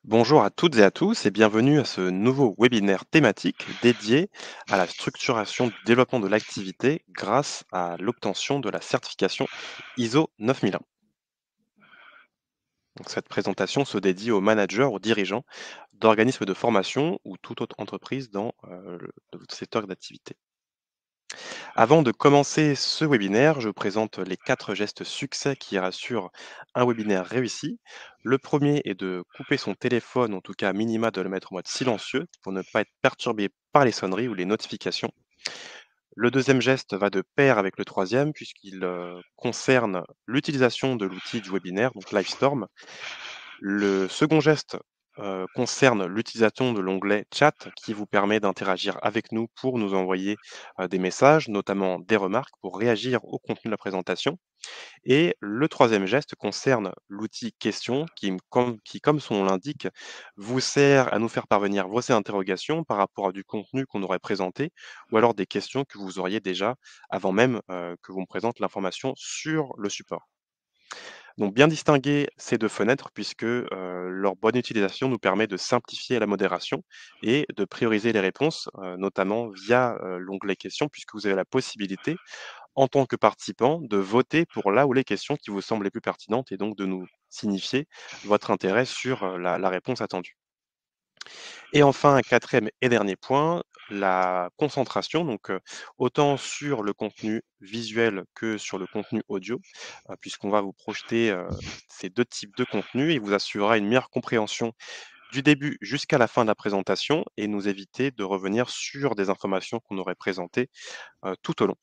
Bonjour à toutes et à tous et bienvenue à ce nouveau webinaire thématique dédié à la structuration du développement de l'activité grâce à l'obtention de la certification ISO 9001. Donc, cette présentation se dédie aux managers, aux dirigeants d'organismes de formation ou toute autre entreprise dans le secteur d'activité. Avant de commencer ce webinaire, je présente les 4 gestes succès qui rassurent un webinaire réussi. Le premier est de couper son téléphone, en tout cas à minima de le mettre en mode silencieux pour ne pas être perturbé par les sonneries ou les notifications. Le deuxième geste va de pair avec le troisième puisqu'il concerne l'utilisation de l'outil du webinaire, donc Livestorm. Le second geste, concerne l'utilisation de l'onglet Chat qui vous permet d'interagir avec nous pour nous envoyer, des messages, notamment des remarques pour réagir au contenu de la présentation. Et le troisième geste concerne l'outil Questions qui, comme son nom l'indique, vous sert à nous faire parvenir vos interrogations par rapport à du contenu qu'on aurait présenté ou alors des questions que vous auriez déjà avant même, que l'on présente l'information sur le support. Donc bien distinguer ces 2 fenêtres puisque, leur bonne utilisation nous permet de simplifier la modération et de prioriser les réponses, notamment via, l'onglet questions puisque vous avez la possibilité, en tant que participant, de voter pour là ou les questions qui vous semblent les plus pertinentes et donc de nous signifier votre intérêt sur, la réponse attendue. Et enfin, un quatrième et dernier point, la concentration, donc autant sur le contenu visuel que sur le contenu audio, puisqu'on va vous projeter, ces 2 types de contenus et vous assurera une meilleure compréhension du début jusqu'à la fin de la présentation et nous éviter de revenir sur des informations qu'on aurait présentées, tout au long.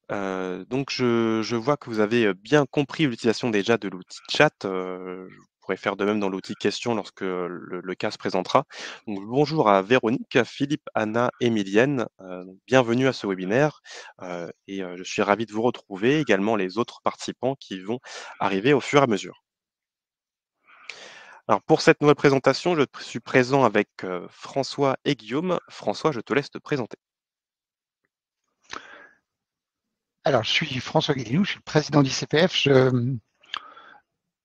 Donc je vois que vous avez, bien compris l'utilisation déjà de l'outil chat, vous pourrez faire de même dans l'outil questions lorsque le cas se présentera. Donc bonjour à Véronique, Philippe, Anna, Émilienne, bienvenue à ce webinaire, je suis ravi de vous retrouver, également les autres participants qui vont arriver au fur et à mesure. Alors pour cette nouvelle présentation, je suis présent avec, François et Guillaume. François, je te laisse te présenter. Alors, je suis François Guélinou, je suis le président d'ICPF.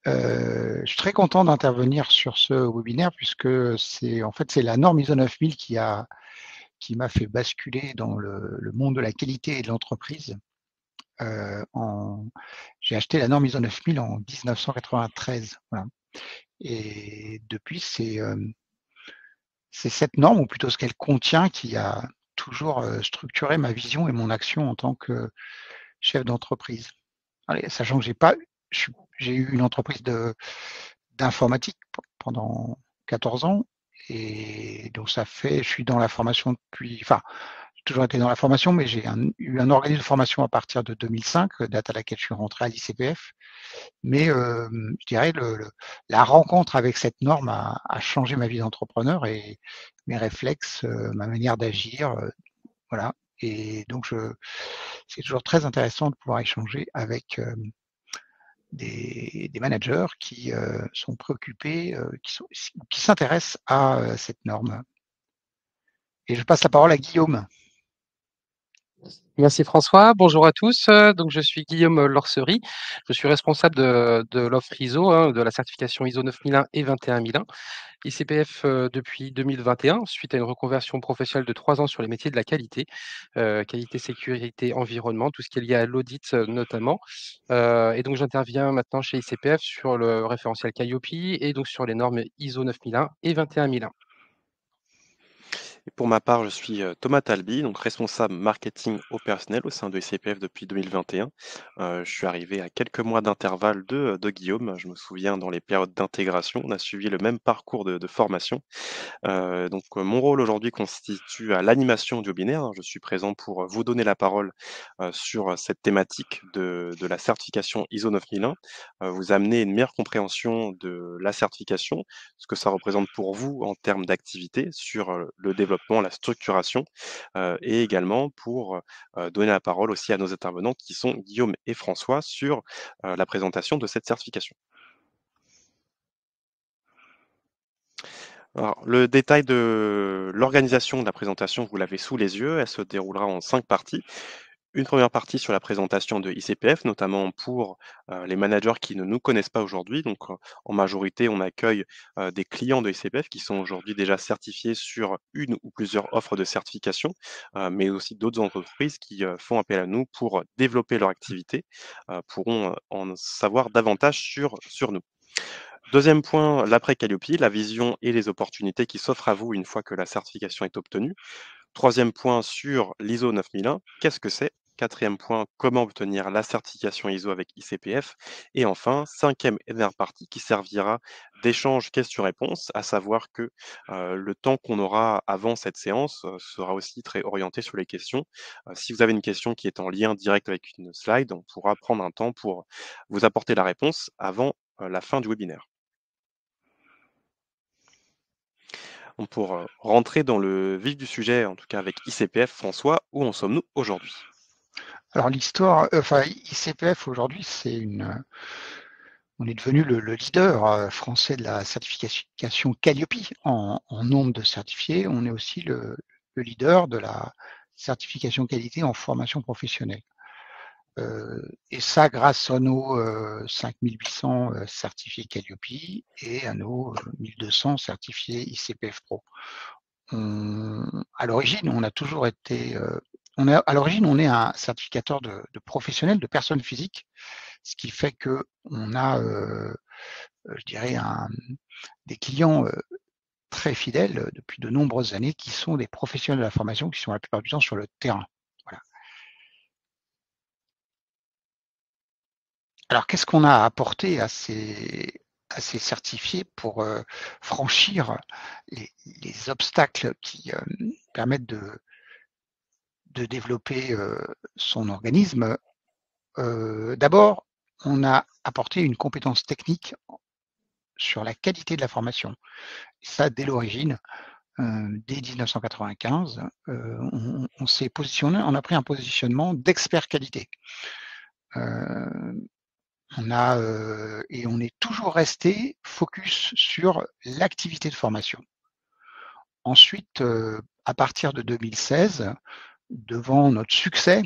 Je suis très content d'intervenir sur ce webinaire puisque c'est la norme ISO 9000 qui m'a fait basculer dans le monde de la qualité et de l'entreprise. J'ai acheté la norme ISO 9000 en 1993. Voilà. Et depuis, c'est cette norme, ou plutôt ce qu'elle contient, qui a toujours structuré ma vision et mon action en tant que chef d'entreprise. Allez, sachant que j'ai eu une entreprise d'informatique pendant 14 ans. Et donc je suis dans la formation j'ai toujours été dans la formation, mais eu un organisme de formation à partir de 2005, date à laquelle je suis rentré à l'ICPF. Mais je dirais la rencontre avec cette norme a changé ma vie d'entrepreneur et mes réflexes, ma manière d'agir, voilà. Et donc c'est toujours très intéressant de pouvoir échanger avec des managers qui sont préoccupés, qui s'intéressent à cette norme. Et je passe la parole à Guillaume. Merci François, bonjour à tous. Donc je suis Guillaume Lorcery, je suis responsable de l'offre ISO, de la certification ISO 9001 et 21001. ICPF depuis 2021, suite à une reconversion professionnelle de 3 ans sur les métiers de la qualité, qualité, sécurité, environnement, tout ce qui est lié à l'audit notamment. Et donc j'interviens maintenant chez ICPF sur le référentiel Calliope et donc sur les normes ISO 9001 et 21001. Et pour ma part, je suis Thomas Talby, donc responsable marketing opérationnel au sein de SCPF depuis 2021. Je suis arrivé à quelques mois d'intervalle de Guillaume. Je me souviens dans les périodes d'intégration, on a suivi le même parcours de formation. Mon rôle aujourd'hui constitue à l'animation du webinaire, hein. Je suis présent pour vous donner la parole sur cette thématique de la certification ISO 9001, vous amener une meilleure compréhension de la certification, ce que ça représente pour vous en termes d'activité sur le développement, la structuration, et également pour donner la parole aussi à nos intervenants qui sont Guillaume et François sur la présentation de cette certification. Alors, le détail de l'organisation de la présentation, vous l'avez sous les yeux. Elle se déroulera en 5 parties. Une première partie sur la présentation de ICPF, notamment pour, les managers qui ne nous connaissent pas aujourd'hui. Donc, en majorité, on accueille, des clients de ICPF qui sont aujourd'hui déjà certifiés sur une ou plusieurs offres de certification, mais aussi d'autres entreprises qui, font appel à nous pour développer leur activité, pourront, en savoir davantage sur nous. Deuxième point, l'après Calliope, la vision et les opportunités qui s'offrent à vous une fois que la certification est obtenue. Troisième point sur l'ISO 9001, qu'est-ce que c'est? Quatrième point, comment obtenir la certification ISO avec ICPF? Et enfin, cinquième et dernière partie qui servira d'échange questions-réponses, à savoir que le temps qu'on aura avant cette séance sera aussi très orienté sur les questions. Si vous avez une question qui est en lien direct avec une slide, on pourra prendre un temps pour vous apporter la réponse avant la fin du webinaire. Pour rentrer dans le vif du sujet, en tout cas avec ICPF, François, où en sommes-nous aujourd'hui? Alors l'histoire, enfin ICPF aujourd'hui, on est devenu le leader français de la certification Calliope en nombre de certifiés. On est aussi le leader de la certification qualité en formation professionnelle. Et ça grâce à nos 5800 certifiés Calliope et à nos 1200 certifiés ICPF Pro. À l'origine, on a toujours été, à l'origine, on est un certificateur de professionnels, de personnes physiques, ce qui fait que on a, je dirais, des clients très fidèles depuis de nombreuses années, qui sont des professionnels de la formation, qui sont la plupart du temps sur le terrain. Voilà. Alors, qu'est-ce qu'on a apporté à ces certifiés pour franchir les obstacles qui permettent de développer son organisme? D'abord, on a apporté une compétence technique sur la qualité de la formation. Ça, dès l'origine, dès 1995, on s'est positionné, on a pris un positionnement d'expert qualité. Et on est toujours resté focus sur l'activité de formation. Ensuite, à partir de 2016, devant notre succès,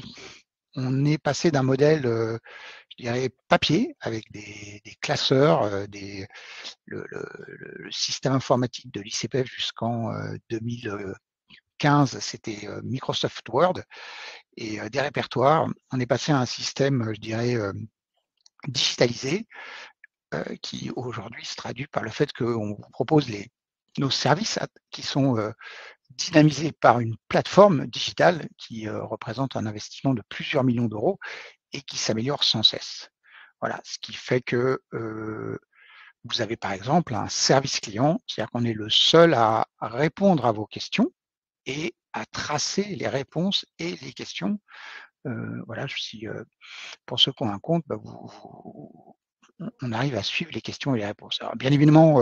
on est passé d'un modèle, je dirais, papier, avec des classeurs, le système informatique de l'ICPF jusqu'en 2015, c'était Microsoft Word, et des répertoires. On est passé à un système, je dirais, digitalisé, qui aujourd'hui se traduit par le fait qu'on vous propose nos services qui sont dynamisés par une plateforme digitale qui représente un investissement de plusieurs millions d'euros et qui s'améliore sans cesse. Voilà, ce qui fait que vous avez par exemple un service client, c'est-à-dire qu'on est le seul à répondre à vos questions et à tracer les réponses et les questions. Voilà, pour ceux qui ont un compte, on arrive à suivre les questions et les réponses. Alors bien évidemment,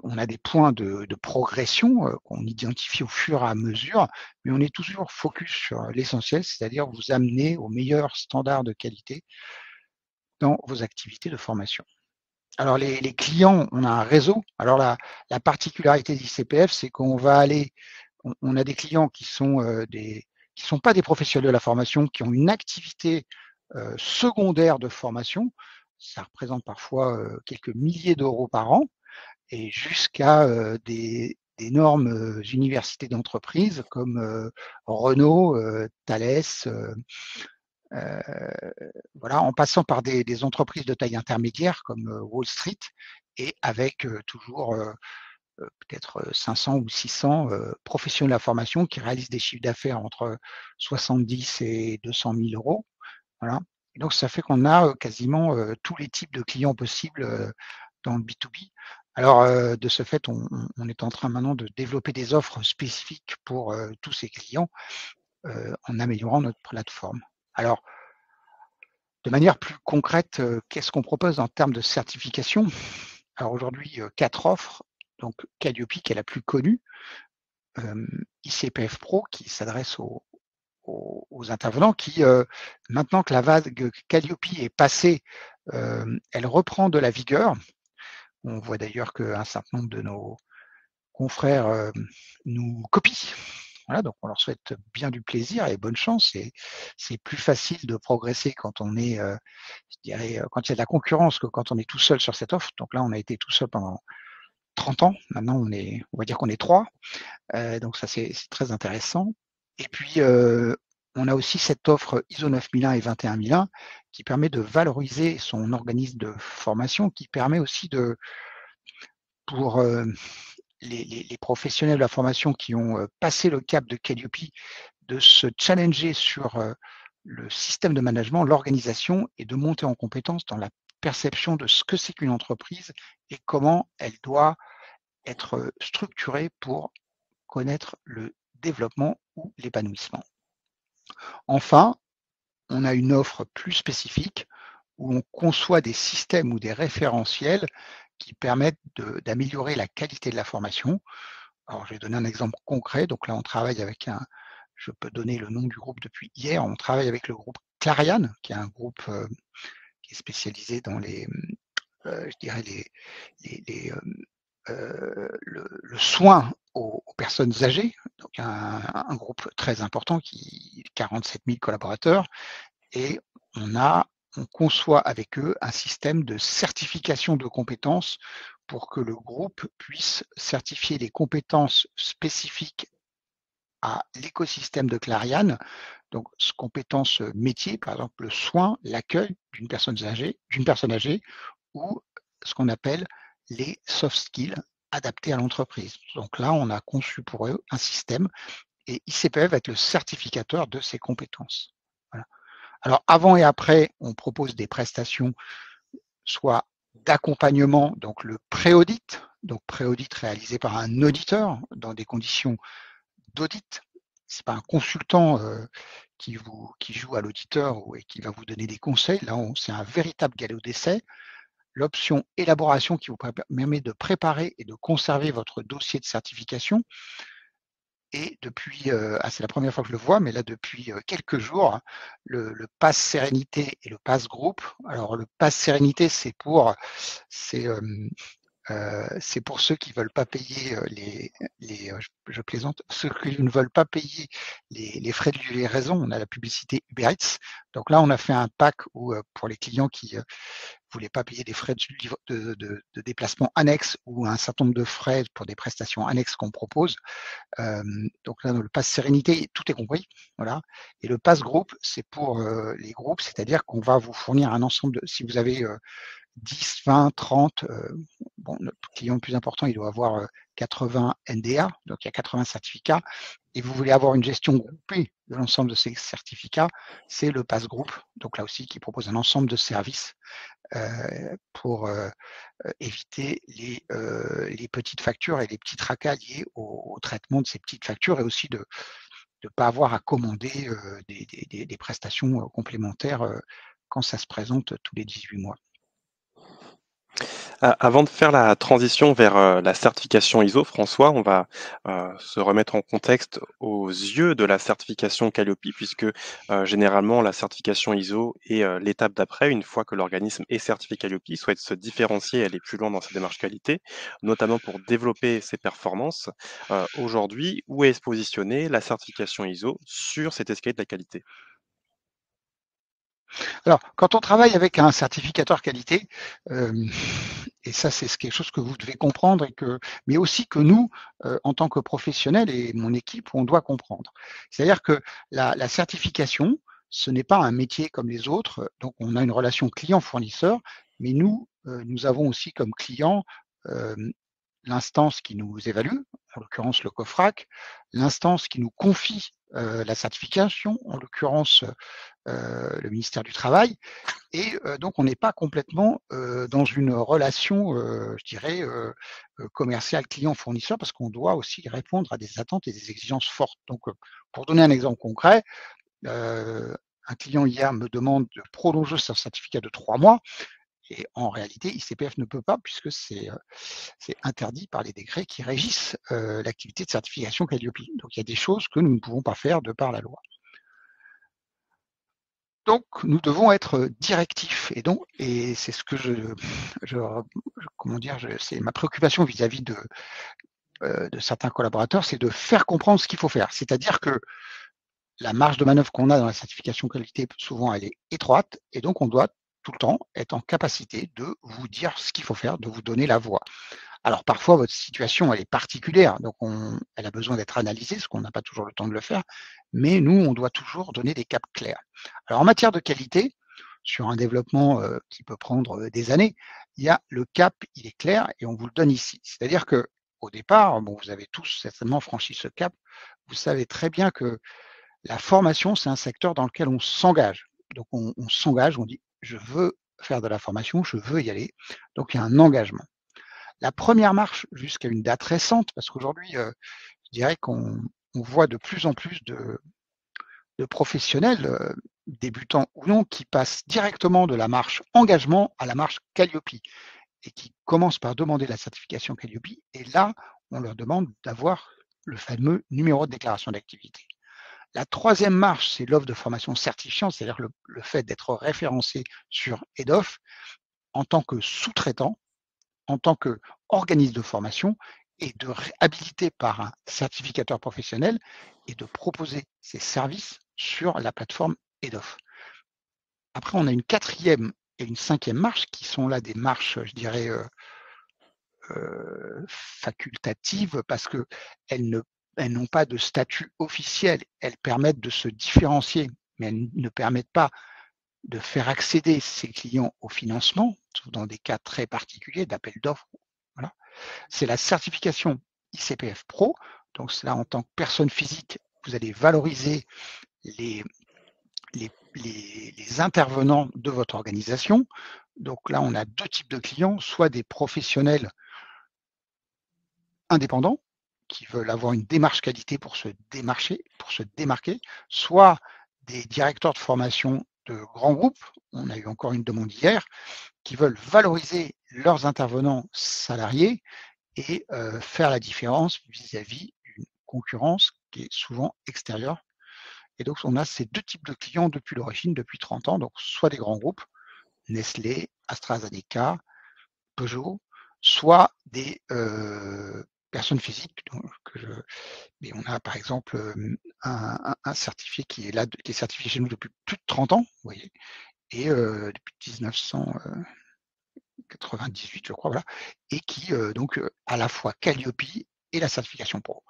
on a des points de progression qu'on identifie au fur et à mesure, mais on est toujours focus sur l'essentiel, c'est-à-dire vous amener aux meilleurs standards de qualité dans vos activités de formation. Alors les clients, on a un réseau. Alors la particularité d'ICPF, c'est qu'on va aller, on a des clients qui sont pas des professionnels de la formation, qui ont une activité secondaire de formation. Ça représente parfois quelques milliers d'euros par an, et jusqu'à d'énormes universités d'entreprise comme Renault, Thales, voilà, en passant par des entreprises de taille intermédiaire comme Wall Street, et avec toujours peut-être 500 ou 600 professionnels de la formation qui réalisent des chiffres d'affaires entre 70 et 200 000 euros. Voilà. Et donc, ça fait qu'on a quasiment tous les types de clients possibles dans le B2B. Alors, de ce fait, on est en train maintenant de développer des offres spécifiques pour tous ces clients en améliorant notre plateforme. Alors, de manière plus concrète, qu'est-ce qu'on propose en termes de certification? Alors aujourd'hui, 4 offres. Donc Calliope, qui est la plus connue, ICPF Pro, qui s'adresse aux intervenants, qui, maintenant que la vague Calliope est passée, elle reprend de la vigueur. On voit d'ailleurs qu'un certain nombre de nos confrères nous copient Voilà, donc on leur souhaite bien du plaisir et bonne chance. Et c'est plus facile de progresser quand on est, je dirais, quand il y a de la concurrence que quand on est tout seul sur cette offre. Donc là, on a été tout seul pendant 30 ans. Maintenant, on va dire qu'on est 3. Donc ça, c'est très intéressant. Et puis, on a aussi cette offre ISO 9001 et 21001 qui permet de valoriser son organisme de formation, qui permet aussi pour les professionnels de la formation qui ont passé le cap de Calliope, de se challenger sur le système de management, l'organisation et de monter en compétence dans la perception de ce que c'est qu'une entreprise et comment elle doit être structurée pour connaître le développement ou l'épanouissement. Enfin, on a une offre plus spécifique où on conçoit des systèmes ou des référentiels qui permettent d'améliorer la qualité de la formation. Alors, je vais donner un exemple concret. Donc là, on travaille avec je peux donner le nom du groupe depuis hier. On travaille avec le groupe Clariane, qui est un groupe qui est spécialisé dans je dirais le soin aux personnes âgées. Donc un groupe très important qui 47 000 collaborateurs. Et on conçoit avec eux un système de certification de compétences pour que le groupe puisse certifier les compétences spécifiques à l'écosystème de Clariane, donc compétences métiers, par exemple le soin, l'accueil d'une personne âgée, ou ce qu'on appelle les soft skills adaptés à l'entreprise. Donc là, on a conçu pour eux un système et ICPF va être le certificateur de ces compétences. Voilà. Alors avant et après, on propose des prestations soit d'accompagnement, donc le pré-audit, donc pré-audit réalisé par un auditeur dans des conditions d'audit. C'est pas un consultant qui joue à l'auditeur et qui va vous donner des conseils. Là, c'est un véritable galop d'essai. L'option élaboration qui vous permet de préparer et de conserver votre dossier de certification. Et depuis, c'est la première fois que je le vois, mais là depuis quelques jours, le pass sérénité et le pass groupe. Alors le pass sérénité, c'est pour ceux qui veulent pas payer je plaisante, ceux qui ne veulent pas payer les frais de livraison. On a la publicité Uber Eats. Donc là, on a fait un pack où pour les clients qui voulaient pas payer des frais de déplacement annexes ou un certain nombre de frais pour des prestations annexes qu'on propose. Donc là, dans le pass sérénité, tout est compris. Voilà. Et le pass groupe, c'est pour les groupes, c'est-à-dire qu'on va vous fournir un ensemble si vous avez 10, 20, 30, notre client le plus important, il doit avoir 80 NDA, donc il y a 80 certificats, et vous voulez avoir une gestion groupée de l'ensemble de ces certificats, c'est le pass groupe, donc là aussi qui propose un ensemble de services pour éviter les petites factures et les petits tracas liés au traitement de ces petites factures et aussi de ne pas avoir à commander des prestations complémentaires quand ça se présente tous les 18 mois. Avant de faire la transition vers la certification ISO, François, on va se remettre en contexte aux yeux de la certification Calliope, puisque généralement la certification ISO est l'étape d'après, une fois que l'organisme est certifié Calliope, il souhaite se différencier et aller plus loin dans sa démarche qualité, notamment pour développer ses performances. Aujourd'hui, où est positionnée la certification ISO sur cet escalier de la qualité? Alors, quand on travaille avec un certificateur qualité, et ça c'est quelque chose que vous devez comprendre, mais aussi que nous, en tant que professionnels et mon équipe, on doit comprendre. C'est-à-dire que la certification, ce n'est pas un métier comme les autres, donc on a une relation client-fournisseur, mais nous avons aussi comme client l'instance qui nous évalue, en l'occurrence le COFRAC, l'instance qui nous confie la certification, en l'occurrence le ministère du Travail, et donc on n'est pas complètement dans une relation, je dirais, commerciale client-fournisseur, parce qu'on doit aussi répondre à des attentes et des exigences fortes. Donc, pour donner un exemple concret, un client hier me demande de prolonger son certificat de 3 mois, et en réalité, ICPF ne peut pas, puisque c'est interdit par les décrets qui régissent l'activité de certification Calliope. Donc il y a des choses que nous ne pouvons pas faire de par la loi. Donc nous devons être directifs, et c'est ce que c'est ma préoccupation vis-à-vis de certains collaborateurs, c'est de faire comprendre ce qu'il faut faire. C'est-à-dire que la marge de manœuvre qu'on a dans la certification qualité, souvent, elle est étroite, et donc on doit tout le temps être en capacité de vous dire ce qu'il faut faire, de vous donner la voie. Alors parfois, votre situation, elle est particulière, donc elle a besoin d'être analysée, parce qu'on n'a pas toujours le temps de le faire, mais nous, on doit toujours donner des caps clairs. Alors en matière de qualité, sur un développement qui peut prendre des années, il y a le cap, il est clair, et on vous le donne ici. C'est-à-dire que au départ, bon, vous avez tous certainement franchi ce cap, vous savez très bien que la formation, c'est un secteur dans lequel on s'engage. Donc on s'engage, on dit je veux faire de la formation, je veux y aller. Donc il y a un engagement. La première marche jusqu'à une date récente, parce qu'aujourd'hui, je dirais qu'on voit de plus en plus de professionnels, débutants ou non, qui passent directement de la marche engagement à la marche Calliope et qui commencent par demander la certification Calliope. Et là, on leur demande d'avoir le fameux numéro de déclaration d'activité. La troisième marche, c'est l'offre de formation certifiante, c'est-à-dire le fait d'être référencé sur EDOF en tant que sous-traitant, en tant qu'organisme de formation et de habilité par un certificateur professionnel et de proposer ses services sur la plateforme EDOF. Après, on a une quatrième et une cinquième marche qui sont là des marches, je dirais, facultatives parce qu'elles n'ont pas de statut officiel. Elles permettent de se différencier, mais elles ne permettent pas de faire accéder ses clients au financement, sauf dans des cas très particuliers d'appel d'offres. Voilà. C'est la certification ICPF Pro. Donc là, en tant que personne physique, vous allez valoriser les intervenants de votre organisation. Donc là, on a deux types de clients, soit des professionnels indépendants qui veulent avoir une démarche qualité pour se démarquer, soit des directeurs de formation de grands groupes. On a eu encore une demande hier, qui veulent valoriser leurs intervenants salariés et faire la différence vis-à-vis d'une concurrence qui est souvent extérieure. Et donc, on a ces deux types de clients depuis l'origine, depuis 30 ans, donc soit des grands groupes, Nestlé, AstraZeneca, Peugeot, soit des personnes physiques. Mais on a par exemple un certifié qui est certifié chez nous depuis plus de 30 ans, vous voyez, et depuis 1998, je crois, voilà, et qui donc à la fois Calliope et la certification Pro.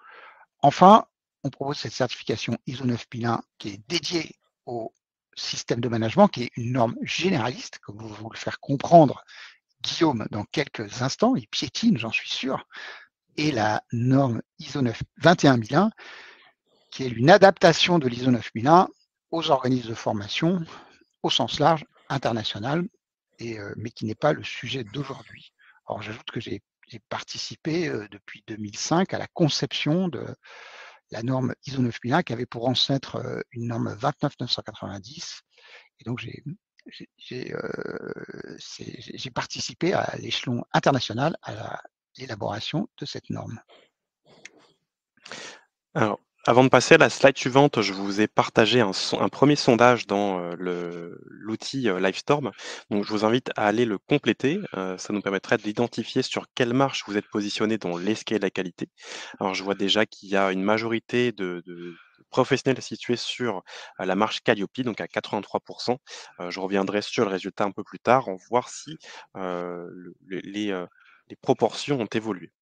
Enfin, on propose cette certification ISO 9001 qui est dédiée au système de management, qui est une norme généraliste, comme vous vous le faire comprendre, Guillaume, dans quelques instants, il piétine, j'en suis sûr, et la norme ISO 21001, qui est une adaptation de l'ISO 9001 aux organismes de formation au sens large, international, mais qui n'est pas le sujet d'aujourd'hui. Alors j'ajoute que j'ai participé depuis 2005 à la conception de la norme ISO 9001 qui avait pour ancêtre une norme 29990. Et donc j'ai participé à l'échelon international à l'élaboration de cette norme. Alors, avant de passer à la slide suivante, je vous ai partagé un premier sondage dans l'outil Livestorm. Donc, je vous invite à aller le compléter. Ça nous permettrait d'identifier sur quelle marche vous êtes positionné dans l'escalier de la qualité. Alors, je vois déjà qu'il y a une majorité de professionnels situés sur la marche Calliope, donc à 83%. Je reviendrai sur le résultat un peu plus tard, en voir si les proportions ont évolué.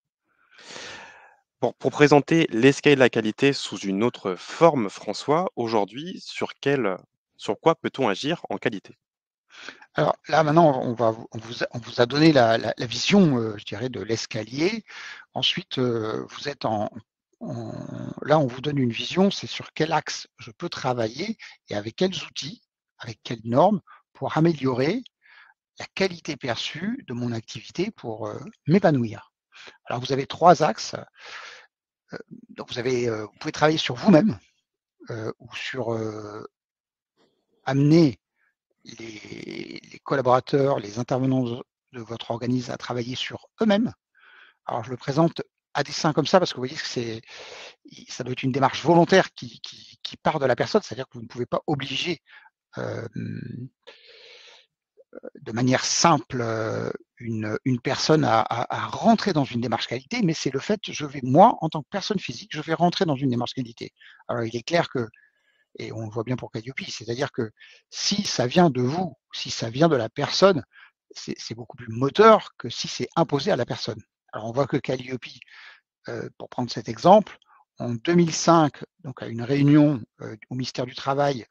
Pour présenter l'escalier de la qualité sous une autre forme, François, aujourd'hui, sur quoi peut-on agir en qualité? Alors là, maintenant, on vous a donné la vision, je dirais, de l'escalier. Ensuite, vous êtes là, on vous donne une vision, c'est sur quel axe je peux travailler et avec quels outils, avec quelles normes pour améliorer la qualité perçue de mon activité pour m'épanouir. Alors, vous avez 3 axes. Donc, vous pouvez travailler sur vous-même ou sur amener les collaborateurs, les intervenants de votre organisme à travailler sur eux-mêmes. Alors, je le présente à dessein comme ça parce que vous voyez que ça doit être une démarche volontaire qui part de la personne, c'est-à-dire que vous ne pouvez pas obliger de manière simple une personne à rentrer dans une démarche qualité, mais c'est le fait, moi, en tant que personne physique, je vais rentrer dans une démarche qualité. Alors, il est clair que, et on le voit bien pour Calliope, c'est-à-dire que si ça vient de vous, si ça vient de la personne, c'est beaucoup plus moteur que si c'est imposé à la personne. Alors, on voit que Calliope, pour prendre cet exemple, en 2005, donc à une réunion au ministère du Travail,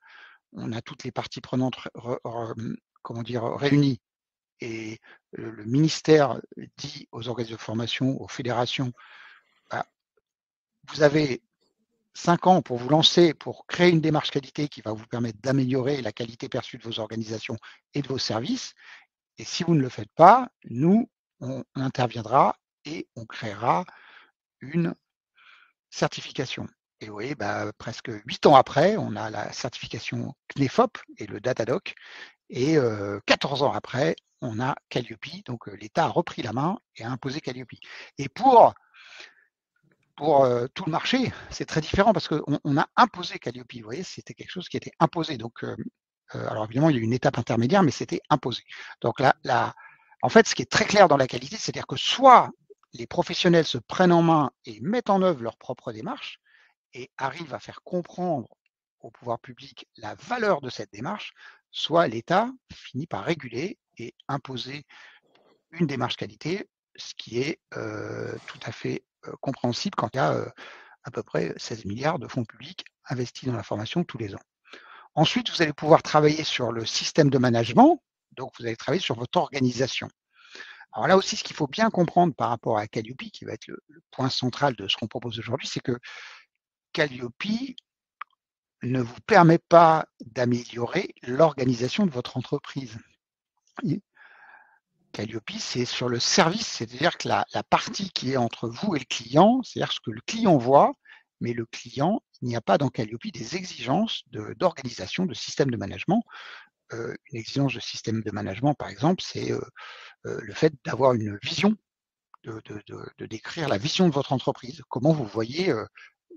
on a toutes les parties prenantes réunies et le ministère dit aux organismes de formation, aux fédérations, bah, vous avez 5 ans pour vous lancer, pour créer une démarche qualité qui va vous permettre d'améliorer la qualité perçue de vos organisations et de vos services. Et si vous ne le faites pas, nous, on interviendra et on créera une certification. Et vous voyez, presque 8 ans après, on a la certification CNEFOP et le Datadoc. Et 14 ans après, on a Calliope. Donc l'État a repris la main et a imposé Calliope. Et pour tout le marché, c'est très différent parce qu'on a imposé Calliope. Vous voyez, c'était quelque chose qui était imposé. Donc, alors évidemment, il y a eu une étape intermédiaire, mais c'était imposé. Donc là, en fait, ce qui est très clair dans la qualité, c'est-à-dire que soit les professionnels se prennent en main et mettent en œuvre leur propre démarche et arrivent à faire comprendre au pouvoir public la valeur de cette démarche, soit l'État finit par réguler et imposer une démarche qualité, ce qui est tout à fait compréhensible quand il y a à peu près 16 milliards de fonds publics investis dans la formation tous les ans. Ensuite, vous allez pouvoir travailler sur le système de management, donc vous allez travailler sur votre organisation. Alors là aussi, ce qu'il faut bien comprendre par rapport à Calliope, qui va être le point central de ce qu'on propose aujourd'hui, c'est que Calliope ne vous permet pas d'améliorer l'organisation de votre entreprise. Calliope, c'est sur le service, c'est-à-dire que la partie qui est entre vous et le client, c'est-à-dire ce que le client voit, mais le client, il n'y a pas dans Calliope des exigences d'organisation, de système de management. Une exigence de système de management, par exemple, c'est le fait d'avoir une vision, de décrire la vision de votre entreprise, comment vous voyez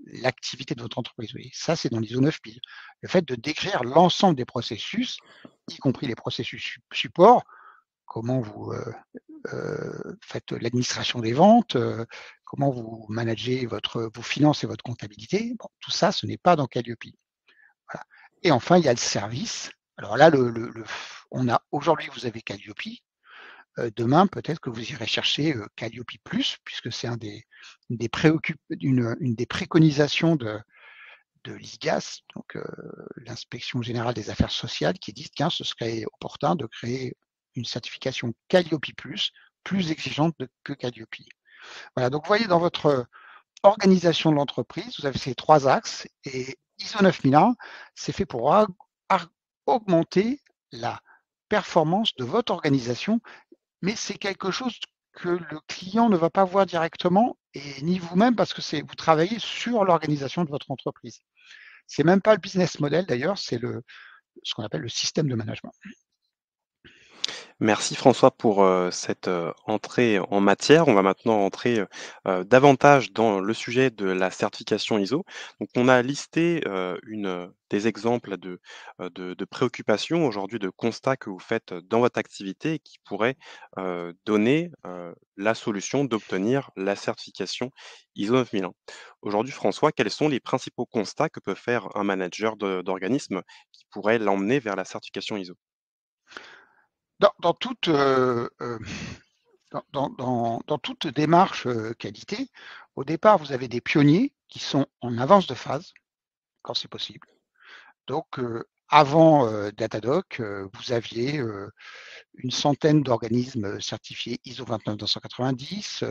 l'activité de votre entreprise. Oui, ça, c'est dans l'ISO 9000. Le fait de décrire l'ensemble des processus, y compris les processus support, comment vous faites l'administration des ventes, comment vous managez vos finances et votre comptabilité. Bon, tout ça, ce n'est pas dans Calliope. Voilà. Et enfin, il y a le service. Alors là, on a aujourd'hui, vous avez Calliope. Demain, peut-être que vous irez chercher Calliope Plus, puisque c'est une des préconisations de l'IGAS, donc l'Inspection générale des affaires sociales, qui dit que ce serait opportun de créer une certification Calliope plus exigeante que Calliope. Voilà, donc vous voyez dans votre organisation de l'entreprise, vous avez ces 3 axes et ISO 9001, c'est fait pour augmenter la performance de votre organisation, mais c'est quelque chose que le client ne va pas voir directement et ni vous-même parce que vous travaillez sur l'organisation de votre entreprise. C'est même pas le business model d'ailleurs, c'est ce qu'on appelle le système de management. Merci François pour, cette, entrée en matière. On va maintenant entrer, davantage dans le sujet de la certification ISO. Donc on a listé, des exemples de préoccupations aujourd'hui, de constats que vous faites dans votre activité et qui pourraient, donner, la solution d'obtenir la certification ISO 9001. Aujourd'hui François, quels sont les principaux constats que peut faire un manager d'organisme qui pourrait l'emmener vers la certification ISO? Dans toute, dans toute démarche qualité, au départ, vous avez des pionniers qui sont en avance de phase, quand c'est possible. Donc, avant Datadoc, vous aviez une centaine d'organismes certifiés ISO 29290,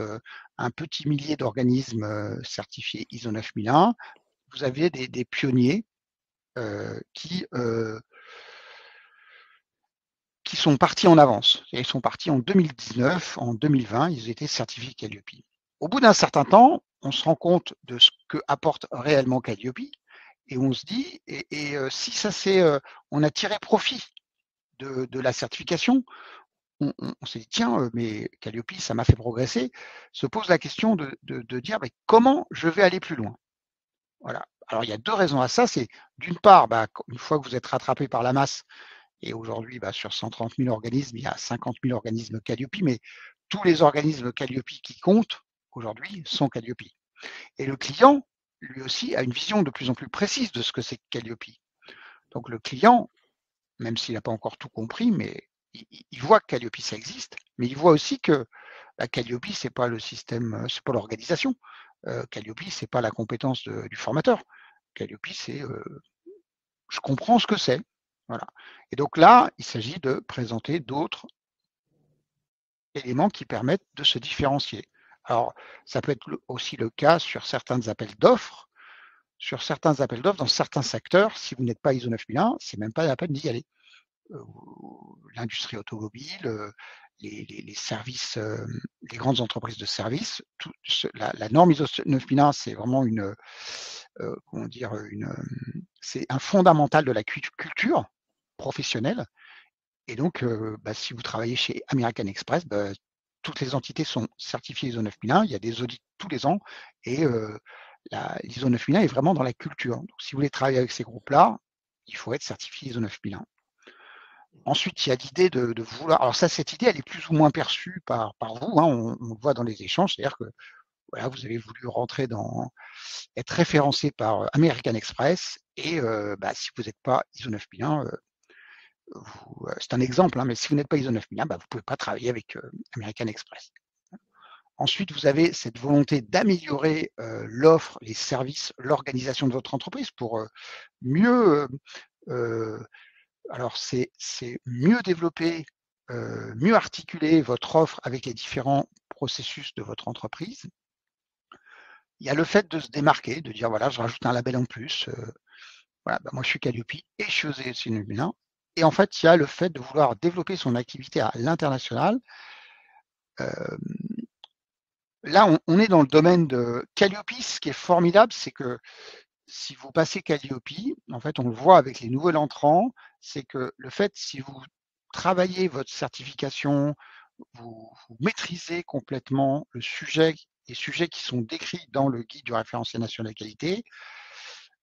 un petit millier d'organismes certifiés ISO 9001. Vous aviez des pionniers qui sont partis en avance. Ils sont partis en 2019, en 2020, ils étaient certifiés Calliope. Au bout d'un certain temps, on se rend compte de ce que apporte réellement Calliope et on se dit, si ça on a tiré profit de la certification, on s'est dit, tiens, mais Calliope, ça m'a fait progresser, se pose la question de dire, mais comment je vais aller plus loin? Voilà. Alors, il y a 2 raisons à ça. C'est d'une part, une fois que vous êtes rattrapé par la masse, Et aujourd'hui, sur 130 000 organismes, il y a 50 000 organismes Calliope, mais tous les organismes Calliope qui comptent aujourd'hui sont Calliope. Et le client, lui aussi, a une vision de plus en plus précise de ce que c'est que Calliope. Donc le client, même s'il n'a pas encore tout compris, mais il voit que Calliope, ça existe, mais il voit aussi que Calliope, c'est pas le système, c'est pas l'organisation. Calliope, c'est pas la compétence du formateur. Calliope, c'est je comprends ce que c'est. Voilà. Et donc là, il s'agit de présenter d'autres éléments qui permettent de se différencier. Alors, ça peut être aussi le cas sur certains appels d'offres. Sur certains appels d'offres, dans certains secteurs, si vous n'êtes pas ISO 9001, c'est même pas la peine d'y aller. L'industrie automobile, les services, les grandes entreprises de services, la norme ISO 9001, c'est vraiment comment dire, c'est un fondamental de la culture professionnelle. Et donc, si vous travaillez chez American Express, toutes les entités sont certifiées ISO 9001. Il y a des audits tous les ans et l'ISO 9001 est vraiment dans la culture. Donc, si vous voulez travailler avec ces groupes-là, il faut être certifié ISO 9001. Ensuite, il y a l'idée de vouloir. Alors ça, cette idée, elle est plus ou moins perçue par vous. On le voit dans les échanges, c'est-à-dire que voilà, vous avez voulu être référencé par American Express et si vous n'êtes pas ISO 9001, c'est un exemple, mais si vous n'êtes pas ISO 9001, vous ne pouvez pas travailler avec American Express. Ensuite, vous avez cette volonté d'améliorer l'offre, les services, l'organisation de votre entreprise pour mieux. Alors, c'est mieux développer, mieux articuler votre offre avec les différents processus de votre entreprise. Il y a le fait de se démarquer, de dire voilà, je rajoute un label en plus. Voilà, moi je suis Calliope et je suis ISO 9001. Et en fait, il y a le fait de vouloir développer son activité à l'international. Là, on est dans le domaine de Calliope. Ce qui est formidable, c'est que si vous passez Calliope, en fait, on le voit avec les nouveaux entrants, c'est que le fait, si vous travaillez votre certification, vous maîtrisez complètement les sujets qui sont décrits dans le guide du référentiel national de qualité.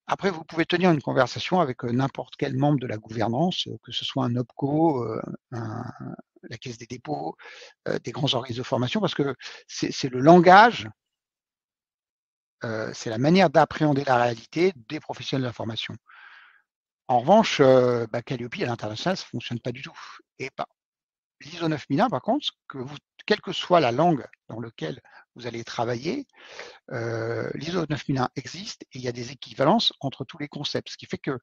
Après, vous pouvez tenir une conversation avec n'importe quel membre de la gouvernance, que ce soit un OPCO, la Caisse des dépôts, des grands organismes de formation, parce que c'est le langage, c'est la manière d'appréhender la réalité des professionnels de la formation. En revanche, Calliope à l'international, ça ne fonctionne pas du tout. Et l'ISO 9001, par contre, quelle que soit la langue dans laquelle vous allez travailler, l'ISO 9001 existe et il y a des équivalences entre tous les concepts. Ce qui fait que,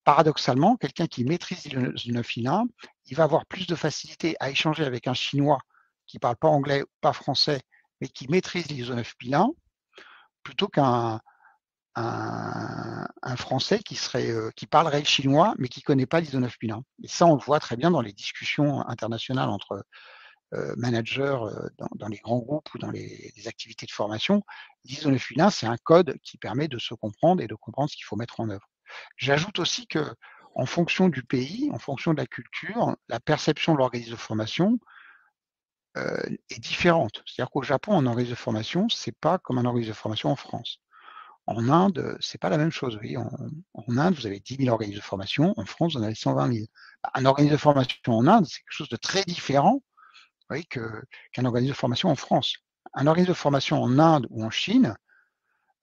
paradoxalement, quelqu'un qui maîtrise l'ISO 9001, il va avoir plus de facilité à échanger avec un Chinois qui ne parle pas anglais ou pas français, mais qui maîtrise l'ISO 9001, plutôt qu'un Français qui parlerait le chinois, mais qui ne connaît pas l'ISO 9001. Et ça, on le voit très bien dans les discussions internationales entre managers dans les grands groupes ou dans les activités de formation. L'ISO 9001, c'est un code qui permet de se comprendre et de comprendre ce qu'il faut mettre en œuvre. J'ajoute aussi que, en fonction du pays, en fonction de la culture, la perception de l'organisme de formation est différente. C'est-à-dire qu'au Japon, un organisme de formation, c'est pas comme un organisme de formation en France. En Inde, c'est pas la même chose. Vous voyez, en Inde, vous avez 10 000 organismes de formation. En France, vous en avez 120 000. Un organisme de formation en Inde, c'est quelque chose de très différent, vous voyez, qu'un organisme de formation en France. Un organisme de formation en Inde ou en Chine,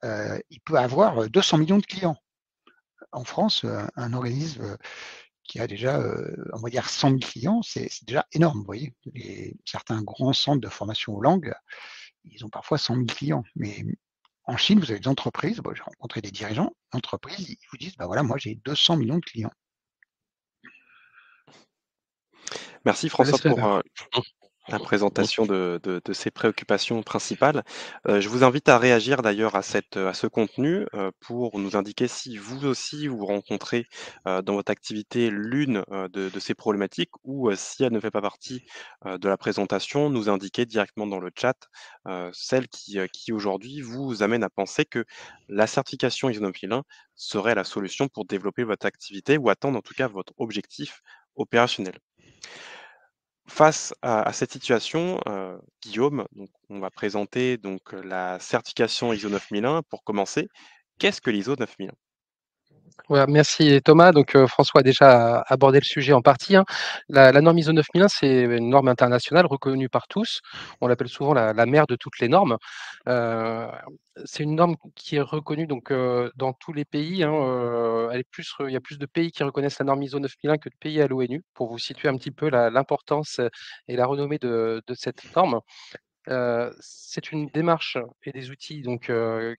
il peut avoir 200 millions de clients. En France, un organisme qui a déjà, on va dire, 100 000 clients, c'est déjà énorme. Vous voyez, certains grands centres de formation aux langues, ils ont parfois 100 000 clients. Mais en Chine, vous avez des entreprises, j'ai rencontré des dirigeants d'entreprises, ils vous disent, voilà, moi j'ai 200 millions de clients. Merci Ça laisse François pour rêveur. la présentation de ces préoccupations principales. Je vous invite à réagir d'ailleurs à ce contenu, pour nous indiquer si vous aussi vous rencontrez, dans votre activité l'une, de ces problématiques ou, si elle ne fait pas partie, de la présentation, nous indiquer directement dans le chat, celle qui aujourd'hui vous amène à penser que la certification ISO 9001 serait la solution pour développer votre activité ou atteindre en tout cas votre objectif opérationnel. Face à cette situation, Guillaume, donc on va présenter donc, la certification ISO 9001 pour commencer. Qu'est-ce que l'ISO 9001? Ouais, merci Thomas. Donc, François a déjà abordé le sujet en partie, hein. La norme ISO 9001, c'est une norme internationale reconnue par tous. On l'appelle souvent la mère de toutes les normes. Heu, c'est une norme qui est reconnue donc, dans tous les pays, hein, elle est plus il y a plus de pays qui reconnaissent la norme ISO 9001 que de pays à l'ONU, pour vous situer un petit peu l'importance et la renommée de cette norme. C'est une démarche et des outils donc,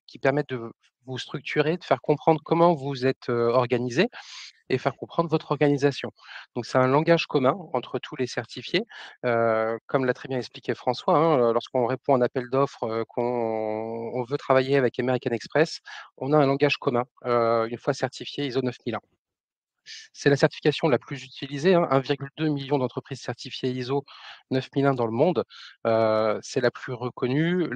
qui permettent de vous structurer, de faire comprendre comment vous êtes, organisé et faire comprendre votre organisation. Donc c'est un langage commun entre tous les certifiés, comme l'a très bien expliqué François, hein, lorsqu'on répond à un appel d'offres, qu'on veut travailler avec American Express, on a un langage commun, une fois certifié ISO 9001. C'est la certification la plus utilisée, hein, 1,2 million d'entreprises certifiées ISO 9001 dans le monde. C'est la plus reconnue,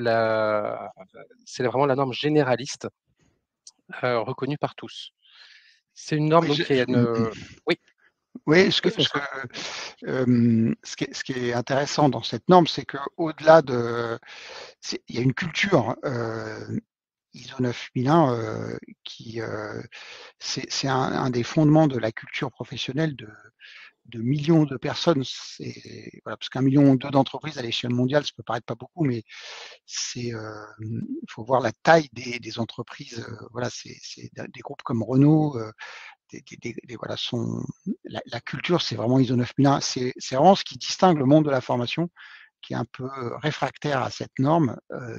c'est vraiment la norme généraliste, reconnue par tous. C'est une norme Oui, donc qui est une, oui, oui, oui François? ce qui est intéressant dans cette norme, c'est qu'au-delà il y a une culture ISO 9001 qui, c'est un des fondements de la culture professionnelle de millions de personnes. Voilà, parce qu'1,2 million d'entreprises à l'échelle mondiale, ça peut paraître pas beaucoup, mais il faut voir la taille des entreprises. Voilà, c'est des groupes comme Renault, voilà, la culture, c'est vraiment ISO 9001. C'est vraiment ce qui distingue le monde de la formation, qui est un peu réfractaire à cette norme,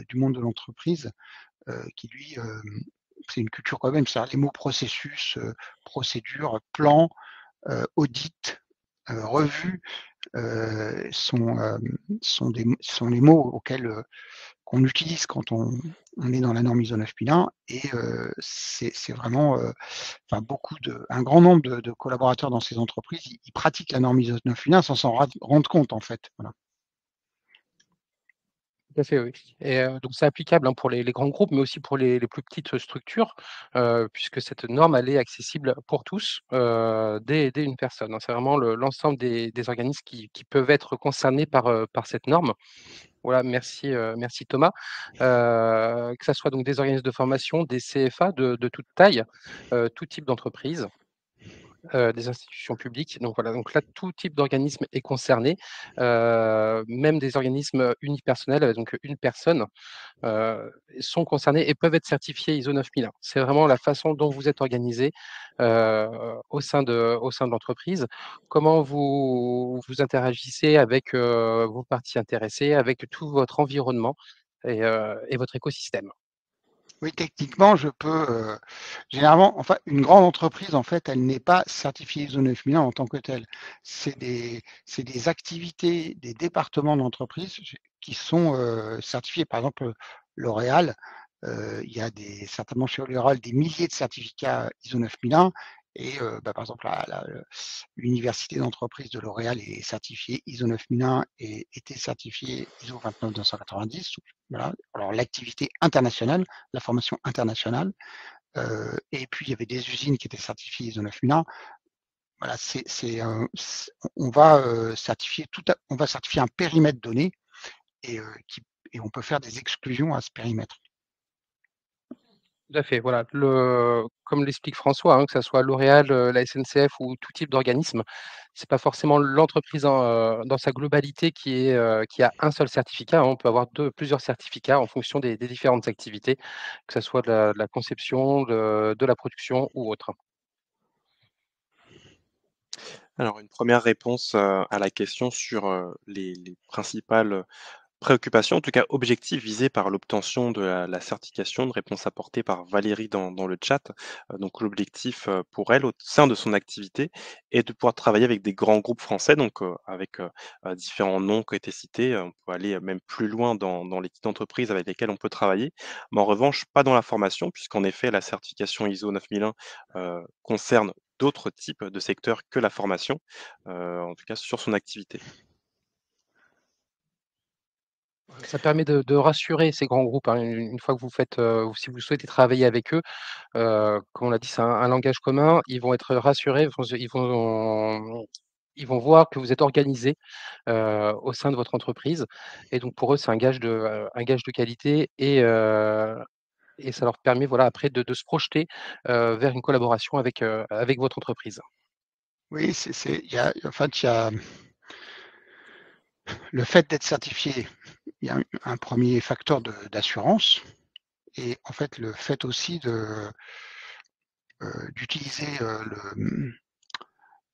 du monde de l'entreprise, qui lui, c'est une culture quand même, c'est-à-dire les mots processus, procédure, plan, audit, revue, sont les mots auxquels qu'on utilise quand on est dans la norme ISO 9001 et c'est vraiment enfin un grand nombre de collaborateurs dans ces entreprises, ils pratiquent la norme ISO 9001 sans rendre compte en fait. Voilà. Tout à fait, oui, et donc c'est applicable, hein, pour les grands groupes, mais aussi pour les plus petites structures, puisque cette norme, elle est accessible pour tous, dès une personne, hein. C'est vraiment l'ensemble des organismes qui peuvent être concernés par cette norme. Voilà, merci Thomas. Que ça soit donc des organismes de formation, des CFA de toute taille, tout type d'entreprise, des institutions publiques. Donc voilà, donc là, tout type d'organisme est concerné, même des organismes unipersonnels, donc une personne, sont concernés et peuvent être certifiés ISO 9001. C'est vraiment la façon dont vous êtes organisé, heu, au sein de l'entreprise. Comment vous interagissez avec, vos parties intéressées, avec tout votre environnement et votre écosystème. Oui, techniquement, je peux, généralement, enfin, une grande entreprise, en fait, elle n'est pas certifiée ISO 9001 en tant que telle. C'est des activités des départements d'entreprise qui sont certifiés. Par exemple, L'Oréal, il y a certainement chez L'Oréal des milliers de certificats ISO 9001 et bah, par exemple, l'université d'entreprise de L'Oréal est certifiée ISO 9001 et était certifiée ISO 29990. Voilà. Alors, l'activité internationale, la formation internationale. Et puis, il y avait des usines qui étaient certifiées ISO 9001. Voilà, on va certifier un périmètre donné et, et on peut faire des exclusions à ce périmètre. Tout à fait, voilà, comme l'explique François, hein, que ça soit L'Oréal, la SNCF ou tout type d'organisme, c'est pas forcément l'entreprise dans sa globalité qui a un seul certificat, hein. On peut avoir plusieurs certificats en fonction des différentes activités, que ça soit de la conception, de la production ou autre. Alors une première réponse, à la question sur, les principales préoccupation, en tout cas objectif visé par l'obtention de la certification, une réponse apportée par Valérie dans le chat. Donc l'objectif, pour elle, au sein de son activité, est de pouvoir travailler avec des grands groupes français, donc avec, différents noms qui ont été cités. On peut aller même plus loin dans les petites entreprises avec lesquelles on peut travailler, mais en revanche pas dans la formation puisqu'en effet la certification ISO 9001, concerne d'autres types de secteurs que la formation, en tout cas sur son activité. Ça permet de rassurer ces grands groupes, hein, une fois que vous faites, si vous souhaitez travailler avec eux, comme on l'a dit, c'est un langage commun. Ils vont être rassurés, ils vont voir que vous êtes organisé, au sein de votre entreprise et donc pour eux, c'est un gage de qualité et ça leur permet voilà, après de se projeter vers une collaboration avec votre entreprise. Oui, en fait, il y a le fait d'être certifié, il y a un premier facteur d'assurance, et en fait, le fait aussi d'utiliser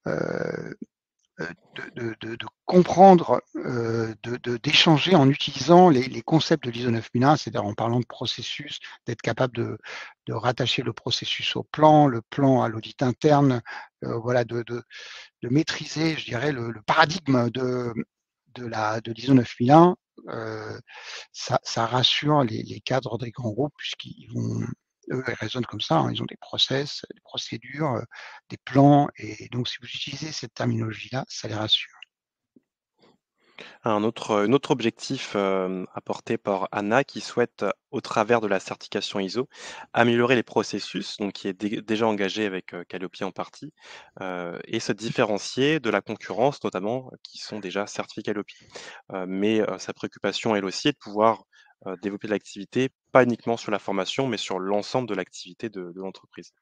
euh, de comprendre, d'échanger en utilisant les concepts de l'ISO 9001, c'est-à-dire en parlant de processus, d'être capable de rattacher le processus au plan, le plan à l'audit interne, voilà, de maîtriser, je dirais, le paradigme de l'ISO 9001. Ça rassure les cadres des grands groupes, puisqu'ils vont, eux, ils raisonnent comme ça, hein, ils ont des process, des procédures, des plans, et donc si vous utilisez cette terminologie-là, ça les rassure. Une autre objectif apporté par Anna qui souhaite, au travers de la certification ISO, améliorer les processus, donc qui est déjà engagé avec Calliope en partie, et se différencier de la concurrence, notamment, qui sont déjà certifiés Calliope. Mais sa préoccupation, elle aussi, est de pouvoir développer de l'activité, pas uniquement sur la formation, mais sur l'ensemble de l'activité de l'entreprise.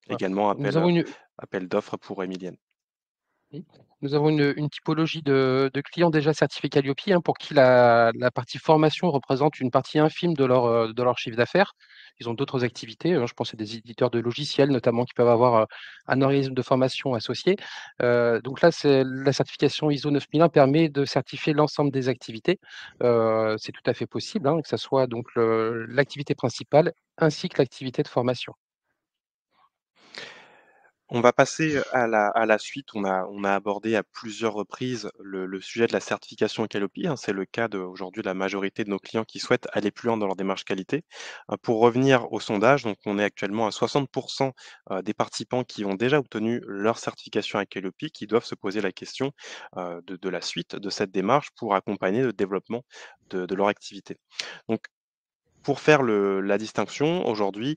Voilà. Également, Nous avons une, appel d'offres pour Emilienne. Oui. Nous avons une typologie de clients déjà certifiés Calliope, hein, pour qui la partie formation représente une partie infime de leur chiffre d'affaires. Ils ont d'autres activités, je pense à des éditeurs de logiciels notamment qui peuvent avoir un organisme de formation associé. Donc là, la certification ISO 9001 permet de certifier l'ensemble des activités. C'est tout à fait possible, hein, que ce soit donc l'activité principale ainsi que l'activité de formation. On va passer à la suite. On a abordé à plusieurs reprises le sujet de la certification Calliope, hein. C'est le cas aujourd'hui de la majorité de nos clients qui souhaitent aller plus loin dans leur démarche qualité. Pour revenir au sondage, donc on est actuellement à 60 des participants qui ont déjà obtenu leur certification à Calliope, qui doivent se poser la question de la suite de cette démarche pour accompagner le développement de leur activité. Donc pour faire la distinction aujourd'hui,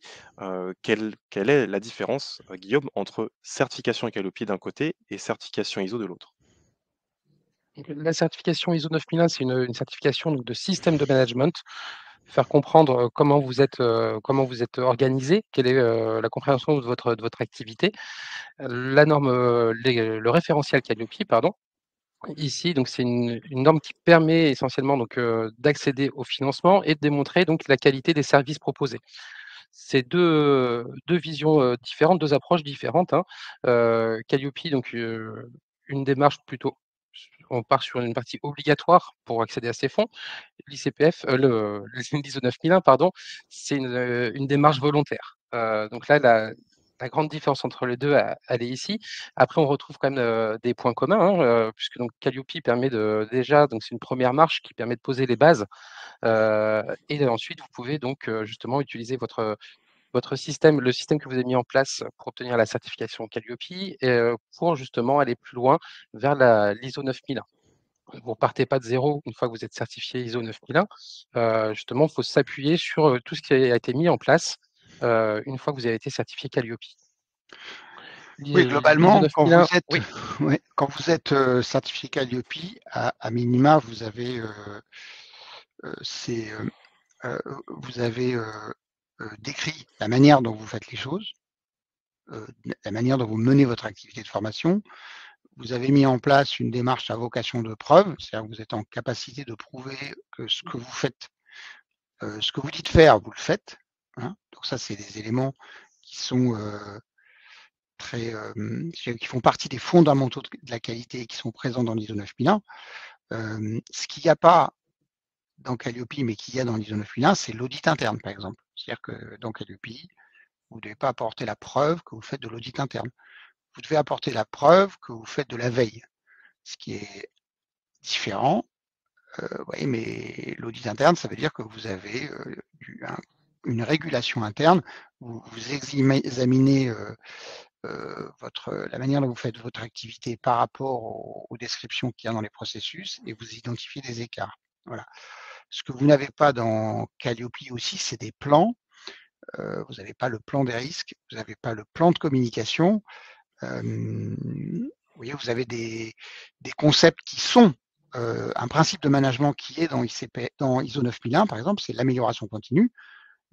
quelle est la différence, Guillaume, entre certification Calliope d'un côté et certification ISO de l'autre? Donc, la certification ISO 9001, c'est une certification donc, de système de management. Faire comprendre comment vous êtes organisé, quelle est la compréhension de votre activité. La norme, le référentiel Calliope, pardon. Ici, donc c'est une norme qui permet essentiellement donc d'accéder au financement et de démontrer donc la qualité des services proposés. C'est deux visions différentes, deux approches différentes, hein. Calliope, donc une démarche plutôt, on part sur une partie obligatoire pour accéder à ces fonds. L'ICPF, l'ISO 9001, pardon, c'est une démarche volontaire. Donc là, la grande différence entre les deux, elle est ici. Après, on retrouve quand même des points communs, hein, puisque donc Calliope permet déjà, donc c'est une première marche qui permet de poser les bases. Et ensuite, vous pouvez donc justement utiliser votre système, le système que vous avez mis en place pour obtenir la certification Calliope, pour justement aller plus loin vers l'ISO 9001. Vous ne partez pas de zéro une fois que vous êtes certifié ISO 9001. Justement, il faut s'appuyer sur tout ce qui a été mis en place une fois que vous avez été certifié Calliope. Oui, L'ISO globalement, 9001, oui, ouais, quand vous êtes certifié Calliope, à minima, vous avez, c'est, vous avez décrit la manière dont vous faites les choses, la manière dont vous menez votre activité de formation. Vous avez mis en place une démarche à vocation de preuve, c'est-à-dire que vous êtes en capacité de prouver que ce que vous faites, ce que vous dites faire, vous le faites, hein. Donc ça, c'est des éléments qui sont très, qui font partie des fondamentaux de la qualité et qui sont présents dans l'ISO 9001. Ce qu'il n'y a pas dans Calliope, mais qu'il y a dans l'ISO 9001, c'est l'audit interne, par exemple. C'est-à-dire que dans Calliope, vous ne devez pas apporter la preuve que vous faites de l'audit interne. Vous devez apporter la preuve que vous faites de la veille, ce qui est différent. Oui, mais l'audit interne, ça veut dire que vous avez une régulation interne, vous examinez la manière dont vous faites votre activité par rapport aux descriptions qu'il y a dans les processus et vous identifiez des écarts. Voilà. Ce que vous n'avez pas dans Calliope aussi, c'est des plans. Vous n'avez pas le plan des risques, vous n'avez pas le plan de communication. Vous voyez, vous avez des concepts qui sont un principe de management qui est dans ISO 9001, par exemple, c'est l'amélioration continue.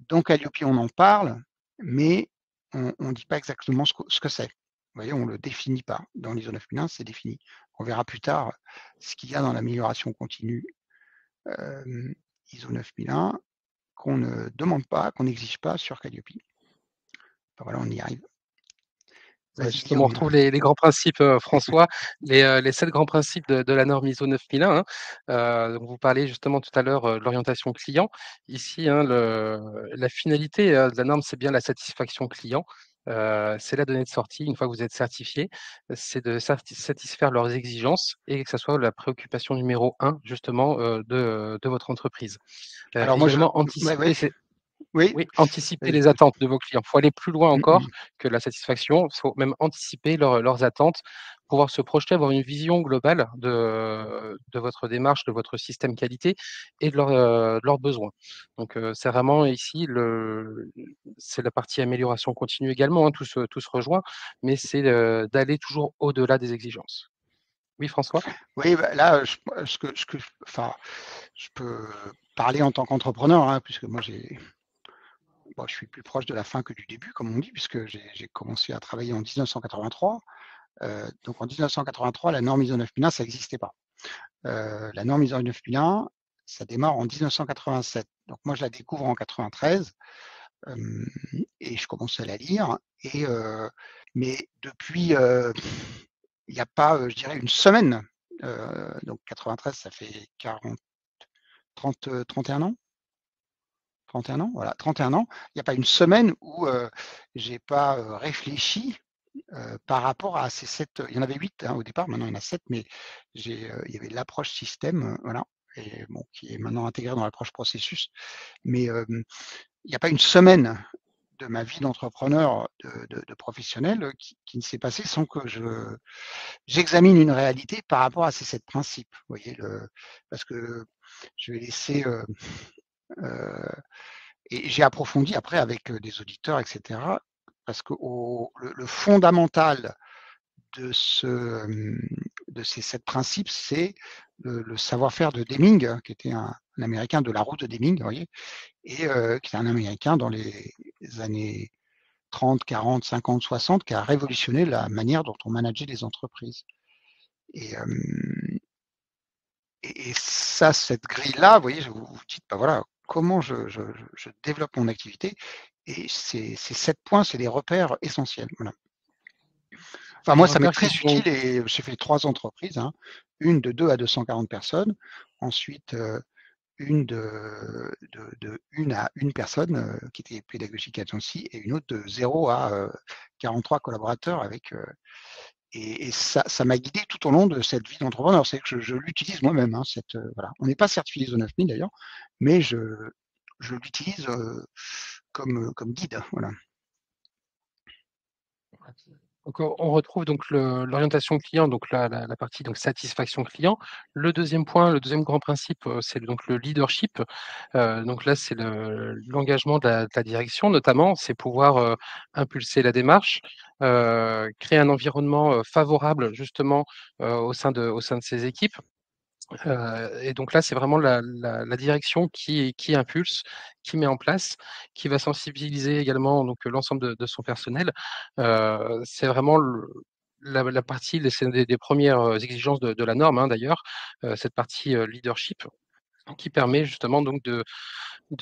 Dans Calliope, on en parle, mais on ne dit pas exactement ce que c'est. Vous voyez, on ne le définit pas. Dans l'ISO 9001, c'est défini. On verra plus tard ce qu'il y a dans l'amélioration continue ISO 9001 qu'on ne demande pas, qu'on n'exige pas sur Calliope. Enfin, voilà, on y arrive. Ouais, justement, on retrouve les grands principes, François, les 7 grands principes de la norme ISO 9001. Donc vous parliez justement tout à l'heure de l'orientation client. Ici, hein, la finalité de la norme, c'est bien la satisfaction client. C'est la donnée de sortie, une fois que vous êtes certifié, c'est de satisfaire leurs exigences et que ce soit la préoccupation numéro 1 justement de votre entreprise. Alors moi, Également, anticiper oui, oui, anticiper les vas-y. attentes de vos clients. Il faut aller plus loin encore que la satisfaction. Il faut même anticiper leurs attentes, pouvoir se projeter, avoir une vision globale de votre démarche, de votre système qualité et de leurs besoins. Donc, c'est vraiment ici c'est la partie amélioration continue également, hein, tout se rejoint, mais c'est d'aller toujours au-delà des exigences. Oui, François? Oui, bah, là, enfin, je peux parler en tant qu'entrepreneur, hein, puisque moi, je suis plus proche de la fin que du début, comme on dit, puisque j'ai commencé à travailler en 1983. Donc en 1983, la norme ISO 9001, ça n'existait pas. La norme ISO 9001, ça démarre en 1987. Donc moi, je la découvre en 93 et je commence à la lire. Mais depuis, il n'y a pas, je dirais, une semaine. Donc 93, ça fait 31 ans. 31 ans, voilà, 31 ans. Il n'y a pas une semaine où j'ai pas réfléchi par rapport à ces 7, il y en avait 8 hein, au départ, maintenant il y en a 7, mais il y avait l'approche système, voilà, et bon, qui est maintenant intégrée dans l'approche processus. Mais il n'y a pas une semaine de ma vie d'entrepreneur, de professionnel qui ne s'est passé sans que j'examine une réalité par rapport à ces 7 principes. Vous voyez, parce que je vais laisser et j'ai approfondi après avec des auditeurs, etc. Parce que le fondamental de ces 7 principes, c'est le savoir-faire de Deming, qui était un Américain de la route de Deming, vous voyez, et qui était un Américain dans les années 30, 40, 50, 60, qui a révolutionné la manière dont on manageait les entreprises. Et ça, cette grille-là, vous voyez, vous vous dites, bah voilà, comment je développe mon activité. Et ces 7 points, c'est des repères essentiels. Voilà. Enfin, Des moi, ça m'est repères très qui sont utile et j'ai fait 3 entreprises, hein. Une de 2 à 240 personnes, ensuite une de 1 à 1 personne qui était Pédagogic Agency et une autre de 0 à 43 collaborateurs avec et ça m'a guidé tout au long de cette vie d'entrepreneur. C'est que je l'utilise moi-même, hein, voilà. On n'est pas certifié ISO 9000 d'ailleurs, mais je l'utilise comme guide. Voilà. Donc, on retrouve donc l'orientation client, donc la partie donc satisfaction client. Le deuxième point, le deuxième grand principe, c'est donc le leadership. Donc là, c'est l'engagement de la direction notamment, c'est pouvoir impulser la démarche, créer un environnement favorable justement au sein de ses équipes. Et donc là, c'est vraiment la direction qui impulse, qui met en place, qui va sensibiliser également donc l'ensemble de son personnel. C'est vraiment la partie, c'est des premières exigences de la norme, hein, d'ailleurs, cette partie leadership qui permet justement donc de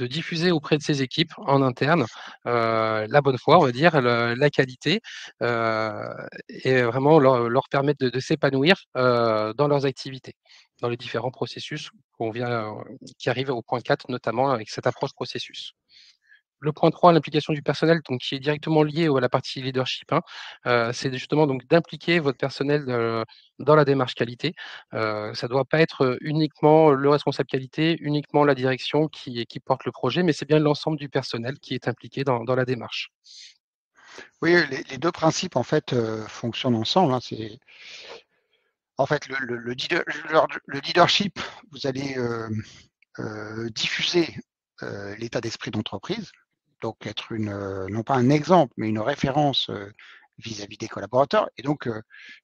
diffuser auprès de ses équipes en interne la bonne foi, on va dire, la qualité, et vraiment leur permettre de s'épanouir dans leurs activités, dans les différents processus qui arrivent au point 4, notamment avec cette approche processus. Le point 3, l'implication du personnel, donc qui est directement lié à la partie leadership, hein, c'est justement donc d'impliquer votre personnel dans la démarche qualité. Ça ne doit pas être uniquement le responsable qualité, uniquement la direction qui porte le projet, mais c'est bien l'ensemble du personnel qui est impliqué dans la démarche. Oui, les 2 principes en fait fonctionnent ensemble, hein. En fait le leadership, vous allez diffuser l'état d'esprit d'entreprise, donc être non pas un exemple, mais une référence vis-à-vis des collaborateurs. Et donc,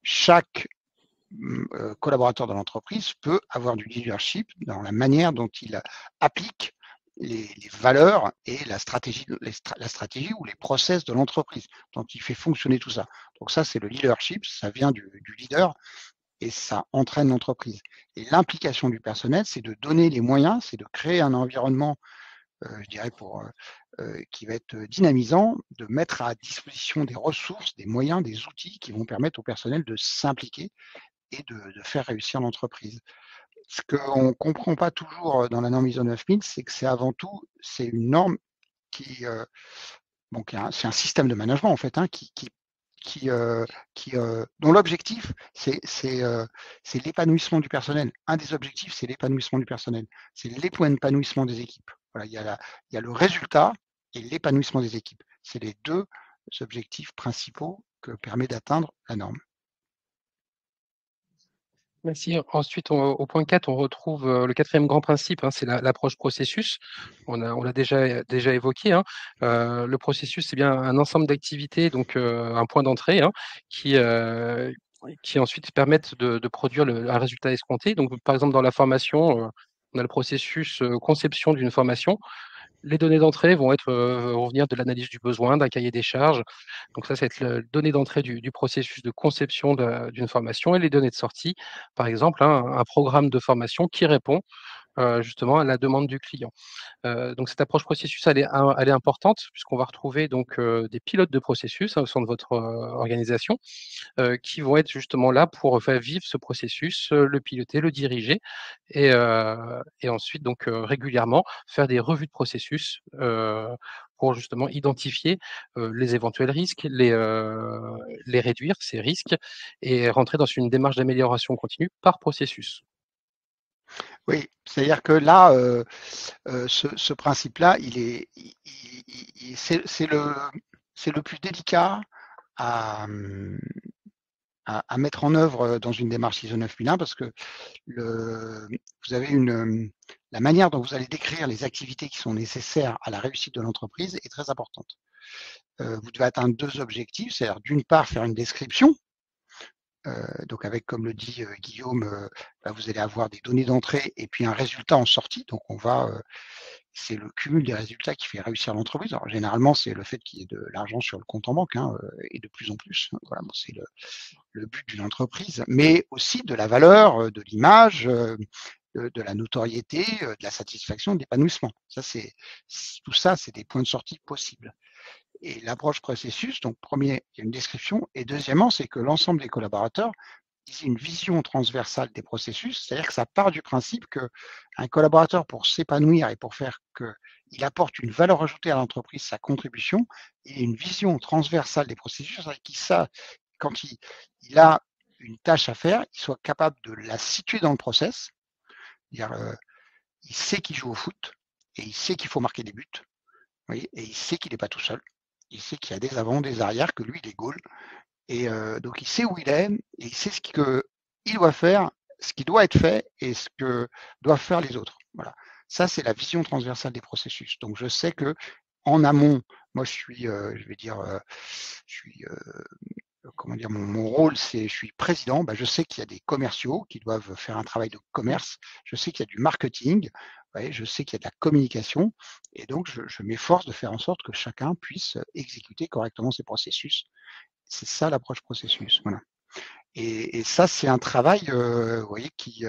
chaque collaborateur de l'entreprise peut avoir du leadership dans la manière dont il applique les valeurs et la stratégie ou les process de l'entreprise. Donc, il fait fonctionner tout ça. Donc ça, c'est le leadership, ça vient du leader et ça entraîne l'entreprise. Et l'implication du personnel, c'est de donner les moyens, c'est de créer un environnement, je dirais, qui va être dynamisant, de mettre à disposition des ressources, des moyens, des outils qui vont permettre au personnel de s'impliquer et de faire réussir l'entreprise. Ce qu'on ne comprend pas toujours dans la norme ISO 9000, c'est que c'est avant tout, c'est une norme qui, c'est un système de management en fait, hein, dont l'objectif, c'est l'épanouissement du personnel. Un des objectifs, c'est l'épanouissement du personnel. C'est l'épanouissement des équipes. Voilà, il y a le résultat et l'épanouissement des équipes. C'est les deux objectifs principaux que permet d'atteindre la norme. Merci. Ensuite, au point 4, on retrouve le quatrième grand principe, hein, c'est l'approche processus. On l'a déjà évoqué. Hein. Le processus, c'est bien un ensemble d'activités, donc un point d'entrée, hein, qui ensuite permettent de produire un résultat escompté. Donc, par exemple, dans la formation, on a le processus conception d'une formation. Les données d'entrée vont venir de l'analyse du besoin, d'un cahier des charges. Donc ça va être les données d'entrée du processus de conception d'une formation et les données de sortie, par exemple, hein, un programme de formation qui répond justement à la demande du client. Donc cette approche processus, elle est importante puisqu'on va retrouver donc des pilotes de processus, hein, au sein de votre organisation, qui vont être justement là pour faire vivre ce processus, le piloter, le diriger et ensuite donc régulièrement faire des revues de processus, pour justement identifier, les éventuels risques, les réduire ces risques et rentrer dans une démarche d'amélioration continue par processus. Oui, c'est-à-dire que là, ce principe-là, c'est le plus délicat à, à mettre en œuvre dans une démarche ISO 9001 parce que vous avez la manière dont vous allez décrire les activités qui sont nécessaires à la réussite de l'entreprise est très importante. Vous devez atteindre deux objectifs, c'est-à-dire d'une part faire une description. Donc avec, comme le dit Guillaume, vous allez avoir des données d'entrée et puis un résultat en sortie. Donc c'est le cumul des résultats qui fait réussir l'entreprise. Alors généralement, c'est le fait qu'il y ait de l'argent sur le compte en banque, hein, et de plus en plus. Voilà, c'est le but d'une entreprise, mais aussi de la valeur, de l'image, de la notoriété, de la satisfaction, de l'épanouissement. Tout ça, c'est des points de sortie possibles. Et l'approche processus, donc premier, il y a une description, et deuxièmement, c'est que l'ensemble des collaborateurs aient une vision transversale des processus, c'est-à-dire que ça part du principe qu'un collaborateur, pour s'épanouir et pour faire qu'il apporte une valeur ajoutée à l'entreprise, sa contribution, il a une vision transversale des processus, c'est-à-dire qu'il sait, quand il a une tâche à faire, il soit capable de la situer dans le process, c'est-à-dire, il sait qu'il joue au foot, et il sait qu'il faut marquer des buts, et il sait qu'il n'est pas tout seul. Il sait qu'il y a des avants, des arrières, que lui, il est goal. Et donc, il sait où il est, et il sait ce qu'il doit faire, ce qui doit être fait, et ce que doivent faire les autres. Voilà. Ça, c'est la vision transversale des processus. Donc, je sais que en amont, moi, je suis, comment dire, mon rôle, je suis président. Je sais qu'il y a des commerciaux qui doivent faire un travail de commerce. Je sais qu'il y a du marketing. Je sais qu'il y a de la communication. Et donc, je m'efforce de faire en sorte que chacun puisse exécuter correctement ses processus. C'est ça l'approche processus. Voilà. Et ça, c'est un travail, vous voyez, si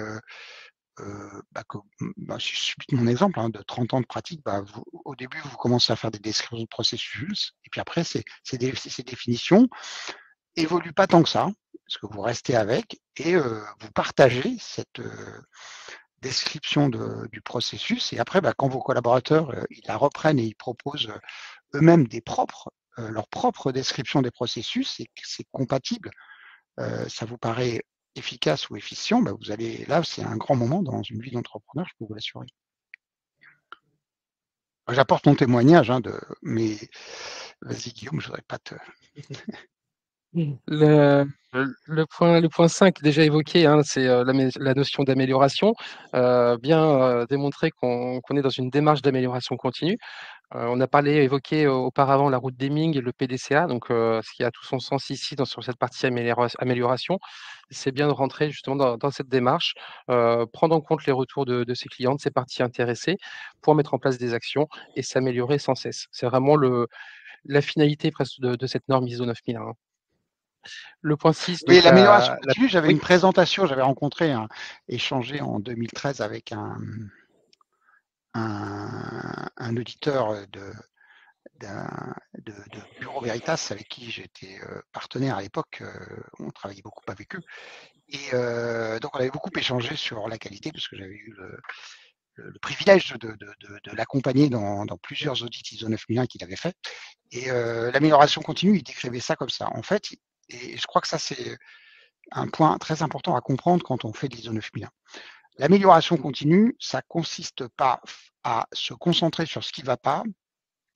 je suis mon exemple de 30 ans de pratique, au début, vous commencez à faire des descriptions de processus, et puis après, ces définitions évoluent pas tant que ça, parce que vous restez avec, et vous partagez cette description du processus, et après, quand vos collaborateurs ils la reprennent et ils proposent eux-mêmes leur propre description des processus, et que c'est compatible, ça vous paraît efficace ou efficient, vous allez là, c'est un grand moment dans une vie d'entrepreneur, je peux vous l'assurer. J'apporte mon témoignage, mais vas-y Guillaume, je voudrais pas te. Le, le point 5 déjà évoqué, hein, c'est la notion d'amélioration. Bien démontrer qu'on est dans une démarche d'amélioration continue. On a évoqué auparavant la route Deming et le PDCA, donc ce qui a tout son sens ici sur cette partie amélioration. C'est bien de rentrer justement dans cette démarche, prendre en compte les retours de ses clients, de ses parties intéressées, pour mettre en place des actions et s'améliorer sans cesse. C'est vraiment la finalité presque de cette norme ISO 9001. Le point 6, Oui, donc l'amélioration continue, j'avais oui, une présentation, j'avais rencontré, échangé en 2013 avec un auditeur de Bureau Veritas avec qui j'étais partenaire à l'époque. On travaillait beaucoup avec eux. Et donc, on avait beaucoup échangé sur la qualité, parce que j'avais eu le privilège de l'accompagner dans plusieurs audits ISO 9001 qu'il avait fait. Et l'amélioration continue, il décrivait ça comme ça. En fait, et je crois que ça, c'est un point très important à comprendre quand on fait de l'ISO 9001. L'amélioration continue, ça consiste pas à se concentrer sur ce qui ne va pas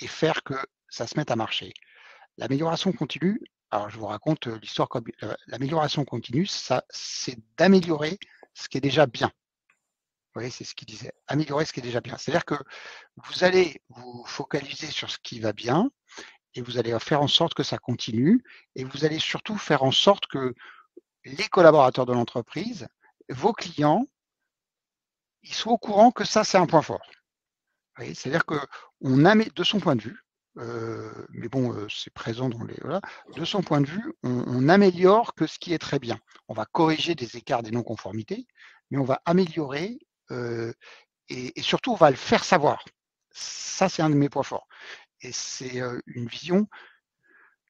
et faire que ça se mette à marcher. L'amélioration continue, alors je vous raconte l'histoire comme l'amélioration continue, ça, c'est d'améliorer ce qui est déjà bien. Vous voyez, c'est ce qu'il disait, améliorer ce qui est déjà bien. C'est-à-dire que vous allez vous focaliser sur ce qui va bien et vous allez faire en sorte que ça continue, et vous allez surtout faire en sorte que les collaborateurs de l'entreprise, vos clients, ils soient au courant que ça, c'est un point fort. C'est-à-dire que de son point de vue, mais bon, c'est présent dans les voilà, de son point de vue, on améliore que ce qui est très bien. On va corriger des écarts, des non-conformités, mais on va améliorer et surtout on va le faire savoir. Ça, c'est un de mes points forts. Et c'est une vision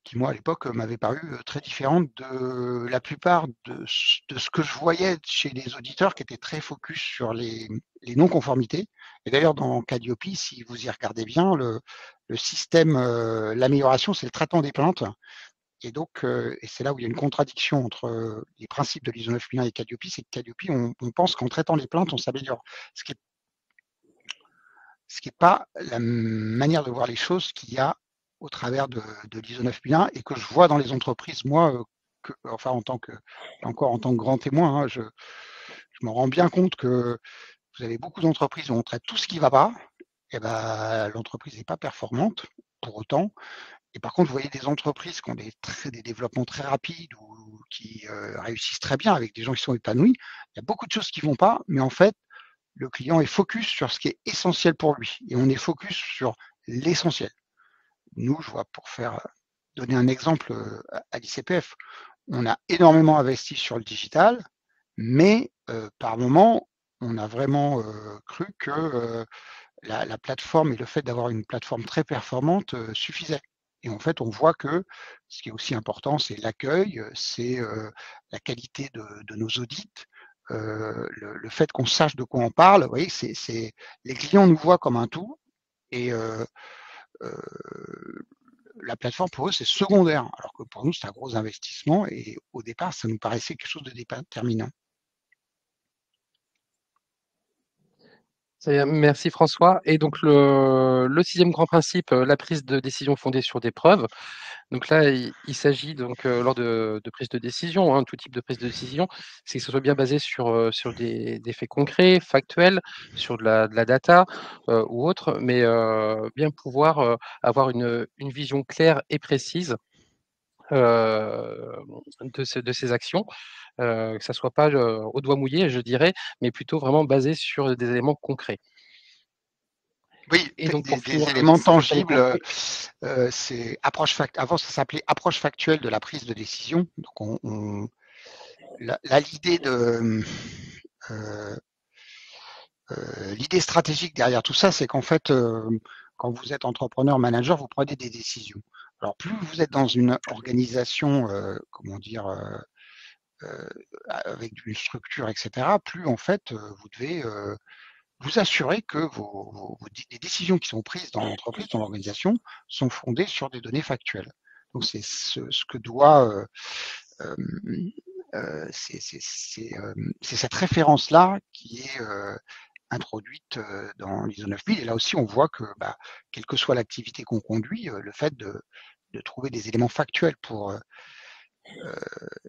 qui, moi, à l'époque, m'avait paru très différente de la plupart de ce que je voyais chez les auditeurs, qui étaient très focus sur les non-conformités. Et d'ailleurs, dans Calliope, si vous y regardez bien, le système, l'amélioration, c'est le traitement des plaintes. Et donc, et c'est là où il y a une contradiction entre les principes de l'ISO 9001 et Calliope, c'est que Calliope, on pense qu'en traitant les plaintes, on s'améliore. Ce qui est pas la manière de voir les choses qu'il y a au travers de l'ISO 9001 et que je vois dans les entreprises, moi, enfin encore en tant que grand témoin, je me rends bien compte que vous avez beaucoup d'entreprises où on traite tout ce qui ne va pas, et ben l'entreprise n'est pas performante pour autant. Et par contre, vous voyez des entreprises qui ont des développements très rapides ou qui réussissent très bien avec des gens qui sont épanouis. Il y a beaucoup de choses qui ne vont pas, mais en fait, le client est focus sur ce qui est essentiel pour lui et on est focus sur l'essentiel. Nous, je vois, pour donner un exemple à l'ICPF, on a énormément investi sur le digital, mais par moment, on a vraiment cru que la plateforme et le fait d'avoir une plateforme très performante suffisait. Et en fait, on voit que ce qui est aussi important, c'est l'accueil, c'est la qualité de nos audits, le fait qu'on sache de quoi on parle. Vous voyez, les clients nous voient comme un tout, et la plateforme, pour eux, c'est secondaire, alors que pour nous, c'est un gros investissement, et au départ, ça nous paraissait quelque chose de déterminant. Merci François. Et donc le sixième grand principe, la prise de décision fondée sur des preuves. Donc là, il s'agit donc lors de prise de décision, hein, tout type de prise de décision, c'est que ce soit bien basé sur des faits concrets, factuels, sur de la data ou autre, mais bien pouvoir avoir une vision claire et précise de ces actions, que ça soit pas au doigt mouillé, je dirais, mais plutôt vraiment basé sur des éléments concrets. Oui, Et donc pour des finir éléments ces éléments, tangibles, oui. c'est avant ça s'appelait approche factuelle de la prise de décision. Donc l'idée l'idée stratégique derrière tout ça, c'est qu'en fait, quand vous êtes entrepreneur, manager, vous prenez des décisions. Alors plus vous êtes dans une organisation, comment dire, avec une structure, etc., plus en fait, vous devez vous assurer que les décisions qui sont prises dans l'entreprise, dans l'organisation, sont fondées sur des données factuelles. Donc c'est ce que doit c'est cette référence-là qui est introduite dans l'ISO 9000. Et là aussi, on voit que, quelle que soit l'activité qu'on conduit, le fait de trouver des éléments factuels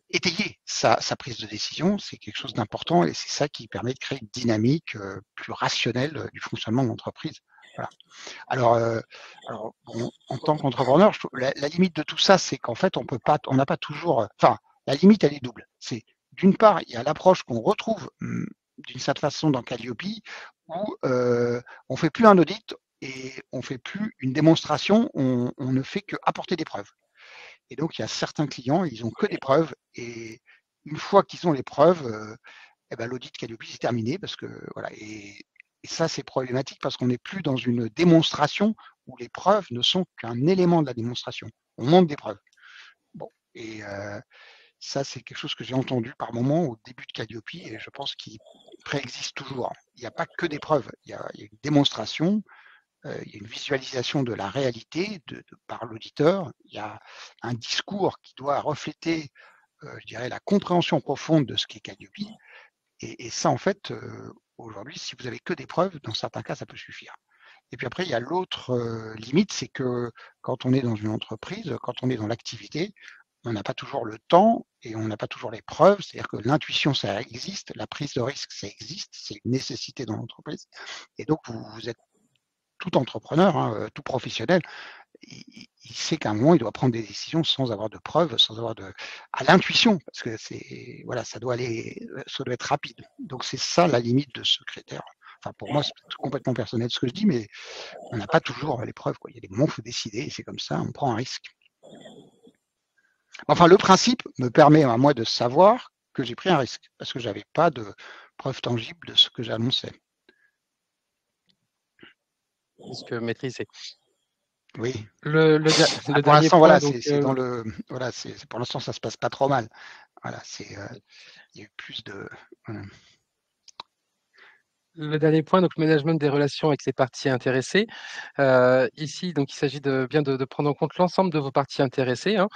étayer sa prise de décision, c'est quelque chose d'important et c'est ça qui permet de créer une dynamique plus rationnelle du fonctionnement de l'entreprise. Voilà. Alors bon, en tant qu'entrepreneur, la limite de tout ça, c'est qu'en fait, on n'a pas toujours. Enfin, la limite, elle est double. C'est d'une part, il y a l'approche qu'on retrouve d'une certaine façon dans Calliope, où on fait plus un audit et on fait plus une démonstration, on ne fait que apporter des preuves. Et donc, il y a certains clients, ils ont que des preuves et une fois qu'ils ont les preuves, eh ben, l'audit Calliope c'est terminé parce que voilà. Et ça, c'est problématique parce qu'on n'est plus dans une démonstration où les preuves ne sont qu'un élément de la démonstration. On montre des preuves. Bon, et ça, c'est quelque chose que j'ai entendu par moment au début de Calliope et je pense qu'il préexiste toujours. Il n'y a pas que des preuves, il y a une démonstration, il y a une visualisation de la réalité par l'auditeur, il y a un discours qui doit refléter, je dirais, la compréhension profonde de ce qu'est Calliope. Et ça, en fait, aujourd'hui, si vous avez que des preuves, dans certains cas, ça peut suffire. Et puis après, il y a l'autre limite, c'est que quand on est dans une entreprise, quand on est dans l'activité, on n'a pas toujours le temps et on n'a pas toujours les preuves. C'est-à-dire que l'intuition, ça existe, la prise de risque, ça existe, c'est une nécessité dans l'entreprise. Et donc, vous êtes tout entrepreneur, hein, tout professionnel, il sait qu'à un moment, il doit prendre des décisions sans avoir de preuves, sans avoir à l'intuition, parce que c'est, voilà, ça doit être rapide. Donc, c'est ça la limite de ce critère. Enfin, pour moi, c'est complètement personnel ce que je dis, mais on n'a pas toujours les preuves, quoi. Il y a des moments où il faut décider, et c'est comme ça, on prend un risque. Enfin, le principe me permet à moi de savoir que j'ai pris un risque, parce que j'avais pas de preuves tangibles de ce que j'annonçais. Risque maîtrisé. Oui. Le Pour dernier l'instant, point, voilà, donc, c'est dans le, voilà, pour l'instant, ça se passe pas trop mal. Voilà, il y a eu plus de. Voilà. le dernier point, donc le management des relations avec les parties intéressées. Ici, donc, il s'agit bien de prendre en compte l'ensemble de vos parties intéressées, hein,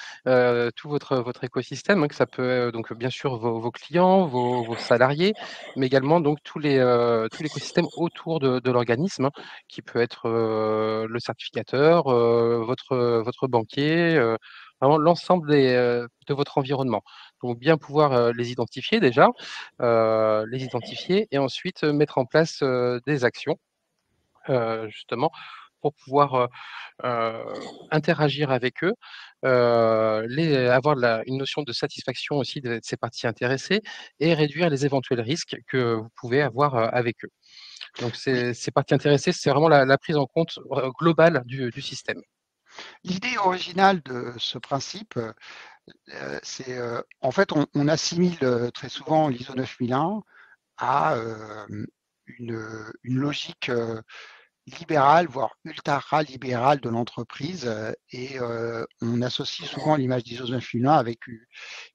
tout votre écosystème, hein, que ça peut donc bien sûr vos clients, vos salariés, mais également donc tout l'écosystème autour de l'organisme, hein, qui peut être le certificateur, votre banquier, vraiment l'ensemble de votre environnement. Donc bien pouvoir les identifier déjà, les identifier et ensuite mettre en place des actions, justement, pour pouvoir interagir avec eux, avoir une notion de satisfaction aussi de ces parties intéressées et réduire les éventuels risques que vous pouvez avoir avec eux. Donc, Oui, ces parties intéressées, c'est vraiment la prise en compte globale du système. l'idée originale de ce principe, c'est en fait, on assimile très souvent l'ISO 9001 à une logique libérale, voire ultra-libérale de l'entreprise. Et on associe souvent l'image d'ISO 9001 avec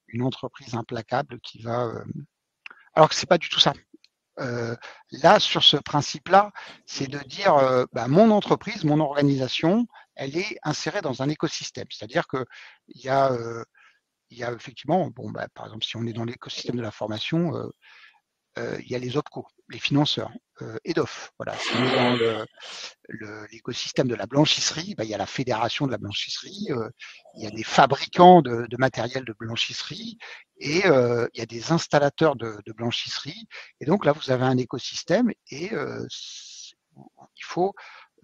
une entreprise implacable qui va. Alors que c'est pas du tout ça. Là, sur ce principe-là, c'est de dire mon entreprise, mon organisation, elle est insérée dans un écosystème. C'est-à-dire qu'il y a, il y a effectivement, bon, par exemple, si on est dans l'écosystème de la formation, il y a les OPCO, les financeurs, EDOF. Voilà. Si on est dans l'écosystème de la blanchisserie, il y a la fédération de la blanchisserie, il y a des fabricants de matériel de blanchisserie et il y a des installateurs de blanchisserie. Et donc là, vous avez un écosystème et il faut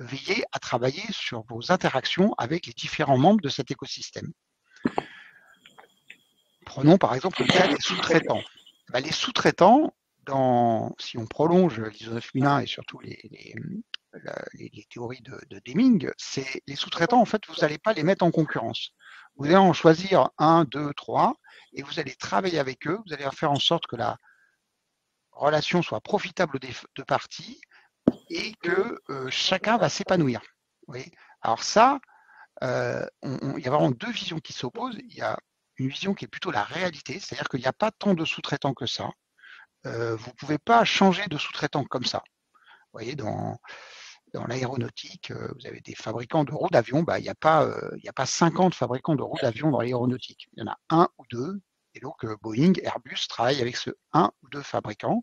veiller à travailler sur vos interactions avec les différents membres de cet écosystème. Prenons par exemple le cas des sous-traitants. Les sous-traitants, si on prolonge l'ISO 9001 et surtout les théories de Deming, c'est les sous-traitants, en fait, vous n'allez pas les mettre en concurrence. Vous allez en choisir un, deux, trois, et vous allez travailler avec eux, vous allez faire en sorte que la relation soit profitable des deux parties et que chacun va s'épanouir. Alors ça, il y a vraiment deux visions qui s'opposent. Il y a une vision qui est plutôt la réalité, c'est-à-dire qu'il n'y a pas tant de sous-traitants que ça. Vous ne pouvez pas changer de sous-traitant comme ça. Vous voyez, dans l'aéronautique, vous avez des fabricants de roues d'avion, il n'y a pas 50 fabricants de roues d'avion dans l'aéronautique. Il y en a un ou deux. Et donc, Boeing, Airbus travaillent avec ce un ou deux fabricants.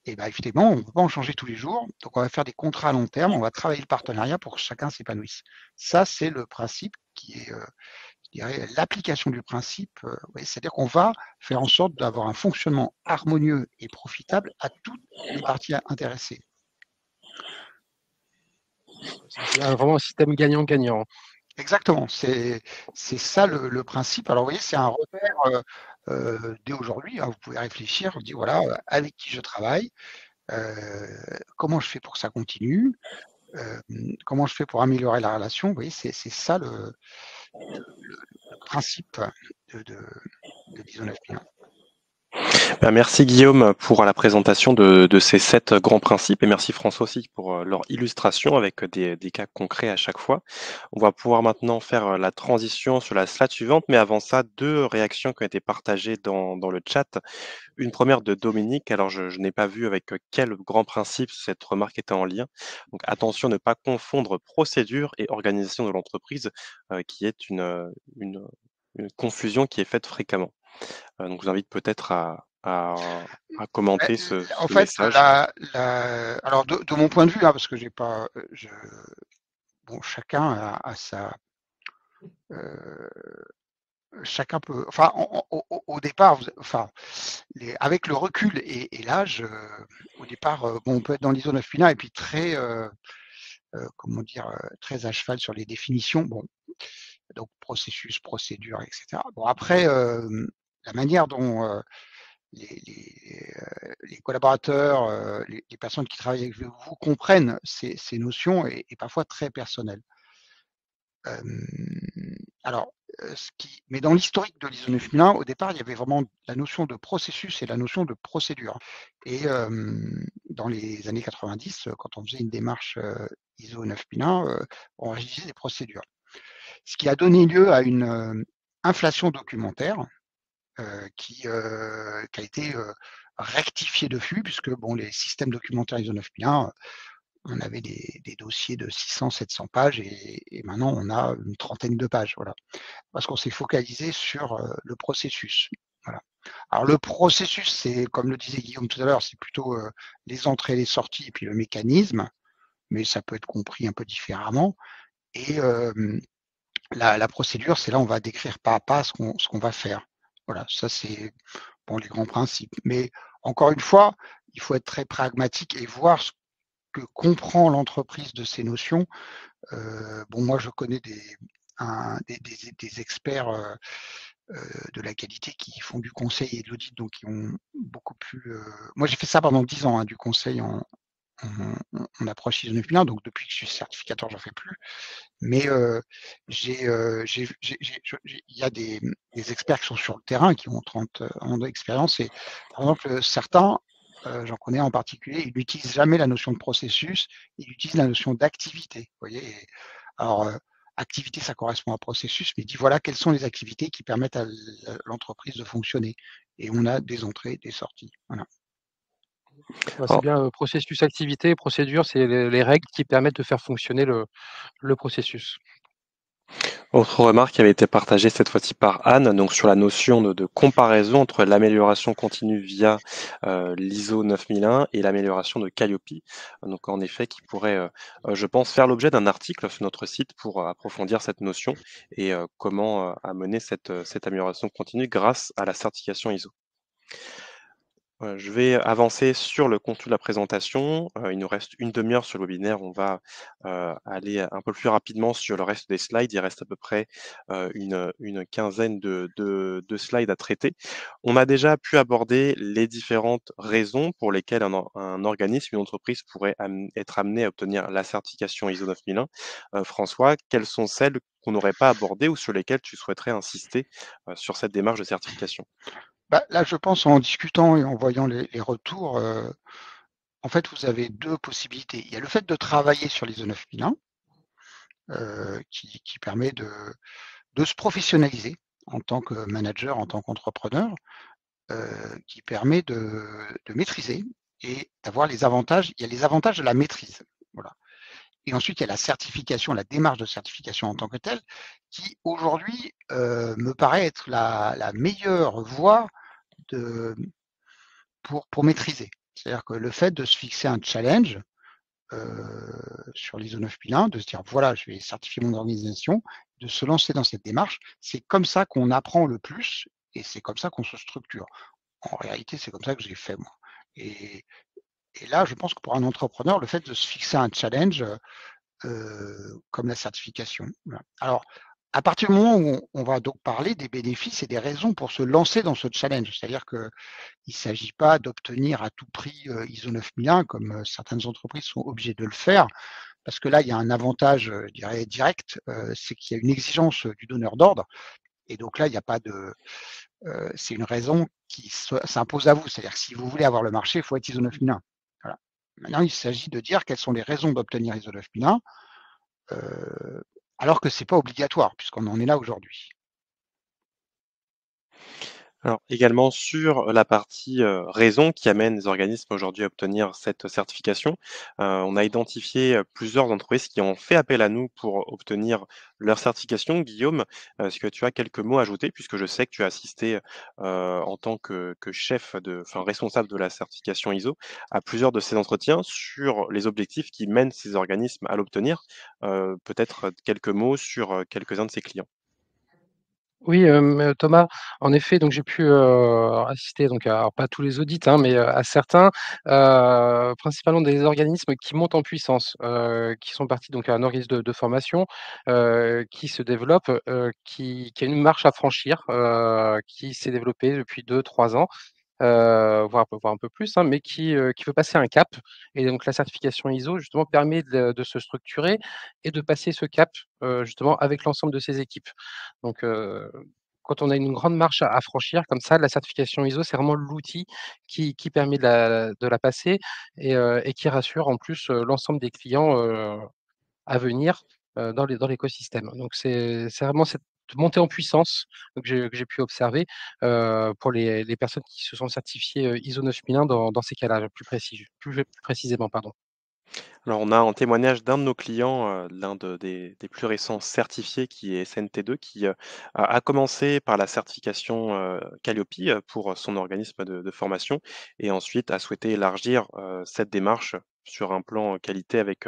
Et effectivement, on ne peut pas en changer tous les jours. Donc, on va faire des contrats à long terme, on va travailler le partenariat pour que chacun s'épanouisse. Ça, c'est le principe qui est, je dirais, l'application du principe. C'est-à-dire qu'on va faire en sorte d'avoir un fonctionnement harmonieux et profitable à toutes les parties intéressées. C'est vraiment un système gagnant-gagnant. Exactement, c'est ça le principe. Alors, vous voyez, c'est un repère dès aujourd'hui. Vous pouvez réfléchir, vous dites, voilà, avec qui je travaille, comment je fais pour que ça continue, comment je fais pour améliorer la relation. Vous voyez, c'est ça le principe de l'ISO 9001. Merci Guillaume pour la présentation de ces 7 grands principes et merci François aussi pour leur illustration avec des cas concrets à chaque fois. On va pouvoir maintenant faire la transition sur la slide suivante, mais avant ça, 2 réactions qui ont été partagées dans le chat. Une première de Dominique, alors je n'ai pas vu avec quel grand principe cette remarque était en lien. Donc attention, ne pas confondre procédure et organisation de l'entreprise, qui est une confusion qui est faite fréquemment. Donc je vous invite peut-être à commenter ce En fait, message. alors de mon point de vue, parce que j'ai pas, bon, chacun a sa, chacun peut, enfin, au départ, avec le recul et l'âge, au départ, bon, on peut être dans l'ISO 9001 et puis très, comment dire, très à cheval sur les définitions. Bon, donc processus, procédure, etc. Bon, après, la manière dont les collaborateurs, les personnes qui travaillent avec vous comprennent ces notions est parfois très personnelle. Alors, mais dans l'historique de l'ISO 9001, au départ, il y avait vraiment la notion de processus et la notion de procédure. Et dans les années 90, quand on faisait une démarche ISO 9001, on rédigeait des procédures. Ce qui a donné lieu à une inflation documentaire qui a été rectifiée de flux, puisque bon, les systèmes documentaires ISO 9001, on avait des dossiers de 600-700 pages et maintenant on a une trentaine de pages, voilà. Parce qu'on s'est focalisé sur le processus. Voilà. Alors le processus, c'est comme le disait Guillaume tout à l'heure, c'est plutôt les entrées et les sorties et puis le mécanisme, mais ça peut être compris un peu différemment. Et la procédure, c'est là où on va décrire pas à pas ce qu'on va faire. Voilà, ça c'est bon, les grands principes. Mais encore une fois, il faut être très pragmatique et voir ce que comprend l'entreprise de ces notions. Bon, moi, je connais des experts de la qualité qui font du conseil et de l'audit, donc qui ont beaucoup plus. Moi, j'ai fait ça pendant 10 ans, du conseil en approche ISO 9001, donc depuis que je suis certificateur, j'en fais plus. Mais il y a des experts qui sont sur le terrain, qui ont 30 ans d'expérience. Et par exemple, certains, j'en connais en particulier, ils n'utilisent jamais la notion de processus, ils utilisent la notion d'activité. Vous voyez. Alors, activité, ça correspond à processus, mais dit voilà quelles sont les activités qui permettent à l'entreprise de fonctionner. Et on a des entrées, des sorties. Voilà. C'est bien, processus, activité, procédure, c'est les règles qui permettent de faire fonctionner le processus. Autre remarque qui avait été partagée cette fois-ci par Anne, donc sur la notion de comparaison entre l'amélioration continue via l'ISO 9001 et l'amélioration de Calliope. Donc en effet, qui pourrait, je pense, faire l'objet d'un article sur notre site pour approfondir cette notion et comment amener cette amélioration continue grâce à la certification ISO. Je vais avancer sur le contenu de la présentation. Il nous reste une demi-heure sur le webinaire. On va aller un peu plus rapidement sur le reste des slides. Il reste à peu près une quinzaine de slides à traiter. On a déjà pu aborder les différentes raisons pour lesquelles un organisme, une entreprise pourrait être amené à obtenir la certification ISO 9001. François, quelles sont celles qu'on n'aurait pas abordées ou sur lesquelles tu souhaiterais insister sur cette démarche de certification? Là, je pense en discutant et en voyant les retours, en fait, vous avez 2 possibilités. Il y a le fait de travailler sur l'ISO 9001, qui permet de se professionnaliser en tant que manager, en tant qu'entrepreneur, qui permet de maîtriser et d'avoir les avantages. Il y a les avantages de la maîtrise, voilà. Et ensuite, il y a la certification, la démarche de certification en tant que telle, qui aujourd'hui, me paraît être la meilleure voie pour maîtriser. C'est-à-dire que le fait de se fixer un challenge, sur l'ISO 9001, de se dire voilà, je vais certifier mon organisation, de se lancer dans cette démarche. C'est comme ça qu'on apprend le plus et c'est comme ça qu'on se structure. En réalité, c'est comme ça que j'ai fait moi. Et, et là, je pense que pour un entrepreneur, le fait de se fixer un challenge comme la certification. Voilà. Alors, à partir du moment où on va donc parler des bénéfices et des raisons pour se lancer dans ce challenge, c'est-à-dire que il ne s'agit pas d'obtenir à tout prix ISO 9001 comme certaines entreprises sont obligées de le faire, parce que là, il y a un avantage, je dirais, direct, c'est qu'il y a une exigence du donneur d'ordre, et donc là, il n'y a pas de, c'est une raison qui s'impose à vous, c'est-à-dire que si vous voulez avoir le marché, il faut être ISO 9001. Voilà. Maintenant, il s'agit de dire quelles sont les raisons d'obtenir ISO 9001, alors que c'est pas obligatoire, puisqu'on en est là aujourd'hui. Alors également sur la partie, raison qui amène les organismes aujourd'hui à obtenir cette certification, on a identifié, plusieurs entreprises qui ont fait appel à nous pour obtenir leur certification. Guillaume, est-ce que tu as quelques mots à ajouter? Puisque je sais que tu as assisté, en tant que chef responsable de la certification ISO à plusieurs de ces entretiens sur les objectifs qui mènent ces organismes à l'obtenir. Peut-être, quelques mots sur, quelques-uns de ces clients? Oui, Thomas, en effet, donc j'ai pu, assister donc à alors pas tous les audits, hein, mais, à certains, principalement des organismes qui montent en puissance, qui sont partis donc à un organisme de formation, qui se développe, qui a une marche à franchir, qui s'est développé depuis 2, 3 ans. Voire un peu plus, hein, mais qui veut passer un cap et donc la certification ISO justement permet de se structurer et de passer ce cap, justement avec l'ensemble de ses équipes. Donc quand on a une grande marche à franchir comme ça, la certification ISO, c'est vraiment l'outil qui permet de la passer et qui rassure en plus, l'ensemble des clients, à venir, dans l'écosystème. Donc c'est vraiment cette montée en puissance que j'ai pu observer, pour les personnes qui se sont certifiées, ISO 9001 dans ces cas-là, plus précisément, pardon. Alors, on a un témoignage d'un de nos clients, l'un des plus récents certifiés qui est SNT2 qui, a commencé par la certification, Calliope, pour son organisme de formation et ensuite a souhaité élargir, cette démarche sur un plan qualité avec,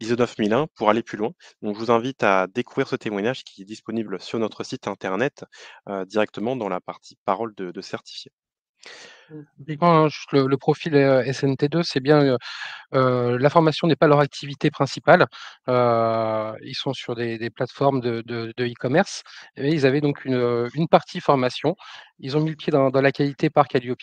ISO 9001 pour aller plus loin. Donc je vous invite à découvrir ce témoignage qui est disponible sur notre site internet, directement dans la partie paroles de certifié. Typiquement, hein, juste le profil, SNT2, c'est bien, la formation n'est pas leur activité principale. Ils sont sur des plateformes de e-commerce et ils avaient donc une partie formation. Ils ont mis le pied dans la qualité par Calliope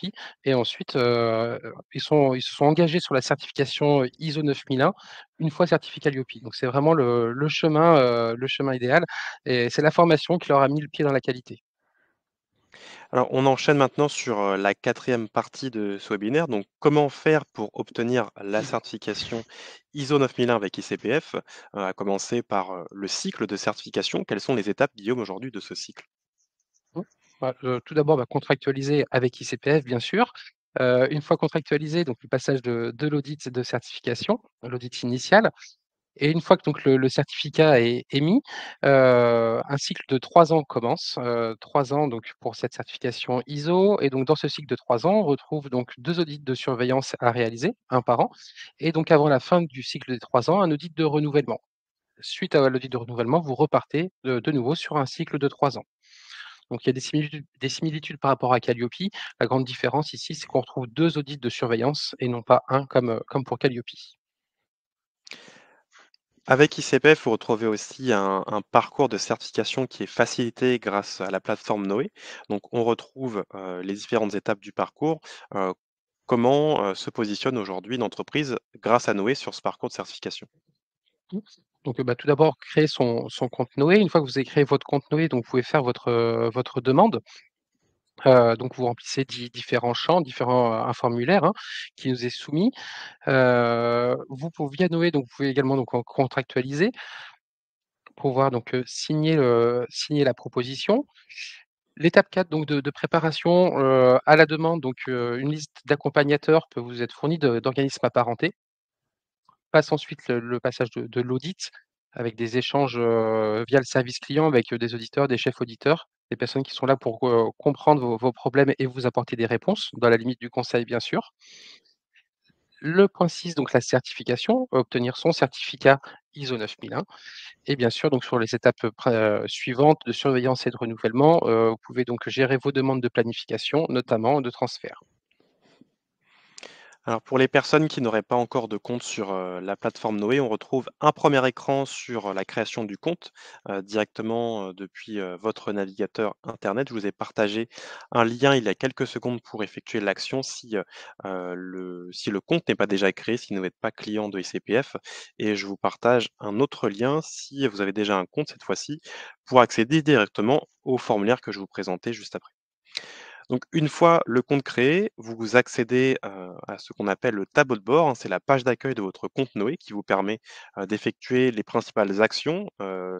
et ensuite, ils se sont engagés sur la certification ISO 9001 une fois certifié Calliope. Donc c'est vraiment le chemin idéal et c'est la formation qui leur a mis le pied dans la qualité. Alors, on enchaîne maintenant sur la quatrième partie de ce webinaire. Donc, comment faire pour obtenir la certification ISO 9001 avec ICPF, à commencer par le cycle de certification. Quelles sont les étapes, Guillaume, aujourd'hui de ce cycle? Mmh. Bah, tout d'abord, bah, contractualiser avec ICPF, bien sûr. Une fois contractualisé, donc le passage de l'audit de certification, l'audit initial et une fois que donc le certificat est émis, un cycle de 3 ans commence, 3 ans donc pour cette certification ISO et donc dans ce cycle de 3 ans, on retrouve donc 2 audits de surveillance à réaliser, un par an et donc avant la fin du cycle des 3 ans, un audit de renouvellement. Suite à l'audit de renouvellement, vous repartez de nouveau sur un cycle de 3 ans. Donc il y a des similitudes par rapport à Calliope. La grande différence ici, c'est qu'on retrouve 2 audits de surveillance et non pas un comme pour Calliope. Avec ICPF, vous retrouvez aussi un parcours de certification qui est facilité grâce à la plateforme Noé. Donc, on retrouve les différentes étapes du parcours. Euh, Comment se positionne aujourd'hui une entreprise grâce à Noé sur ce parcours de certification? Mmh. Donc, bah, tout d'abord, créer son compte Noé. Une fois que vous avez créé votre compte Noé, donc vous pouvez faire votre demande. Donc vous remplissez différents champs, un formulaire, hein, qui nous est soumis. Via Noé, donc vous pouvez également donc en contractualiser, pouvoir donc, signer la proposition. L'étape 4 donc de préparation, à la demande, donc, une liste d'accompagnateurs peut vous être fournie d'organismes apparentés. Passe ensuite le passage de l'audit avec des échanges, via le service client avec, des auditeurs, des chefs auditeurs, des personnes qui sont là pour, comprendre vos problèmes et vous apporter des réponses, dans la limite du conseil bien sûr. Le point 6, donc la certification, obtenir son certificat ISO 9001 et bien sûr, donc sur les étapes suivantes de surveillance et de renouvellement, vous pouvez donc gérer vos demandes de planification, notamment de transfert. Alors pour les personnes qui n'auraient pas encore de compte sur la plateforme Noé, on retrouve un premier écran sur la création du compte directement depuis votre navigateur Internet. Je vous ai partagé un lien il y a quelques secondes pour effectuer l'action si le compte n'est pas déjà créé, si vous n'êtes pas client de ICPF. Et je vous partage un autre lien si vous avez déjà un compte cette fois-ci pour accéder directement au formulaire que je vous présentais juste après. Donc une fois le compte créé, vous accédez, à ce qu'on appelle le tableau de bord, hein. C'est la page d'accueil de votre compte Noé qui vous permet, d'effectuer les principales actions,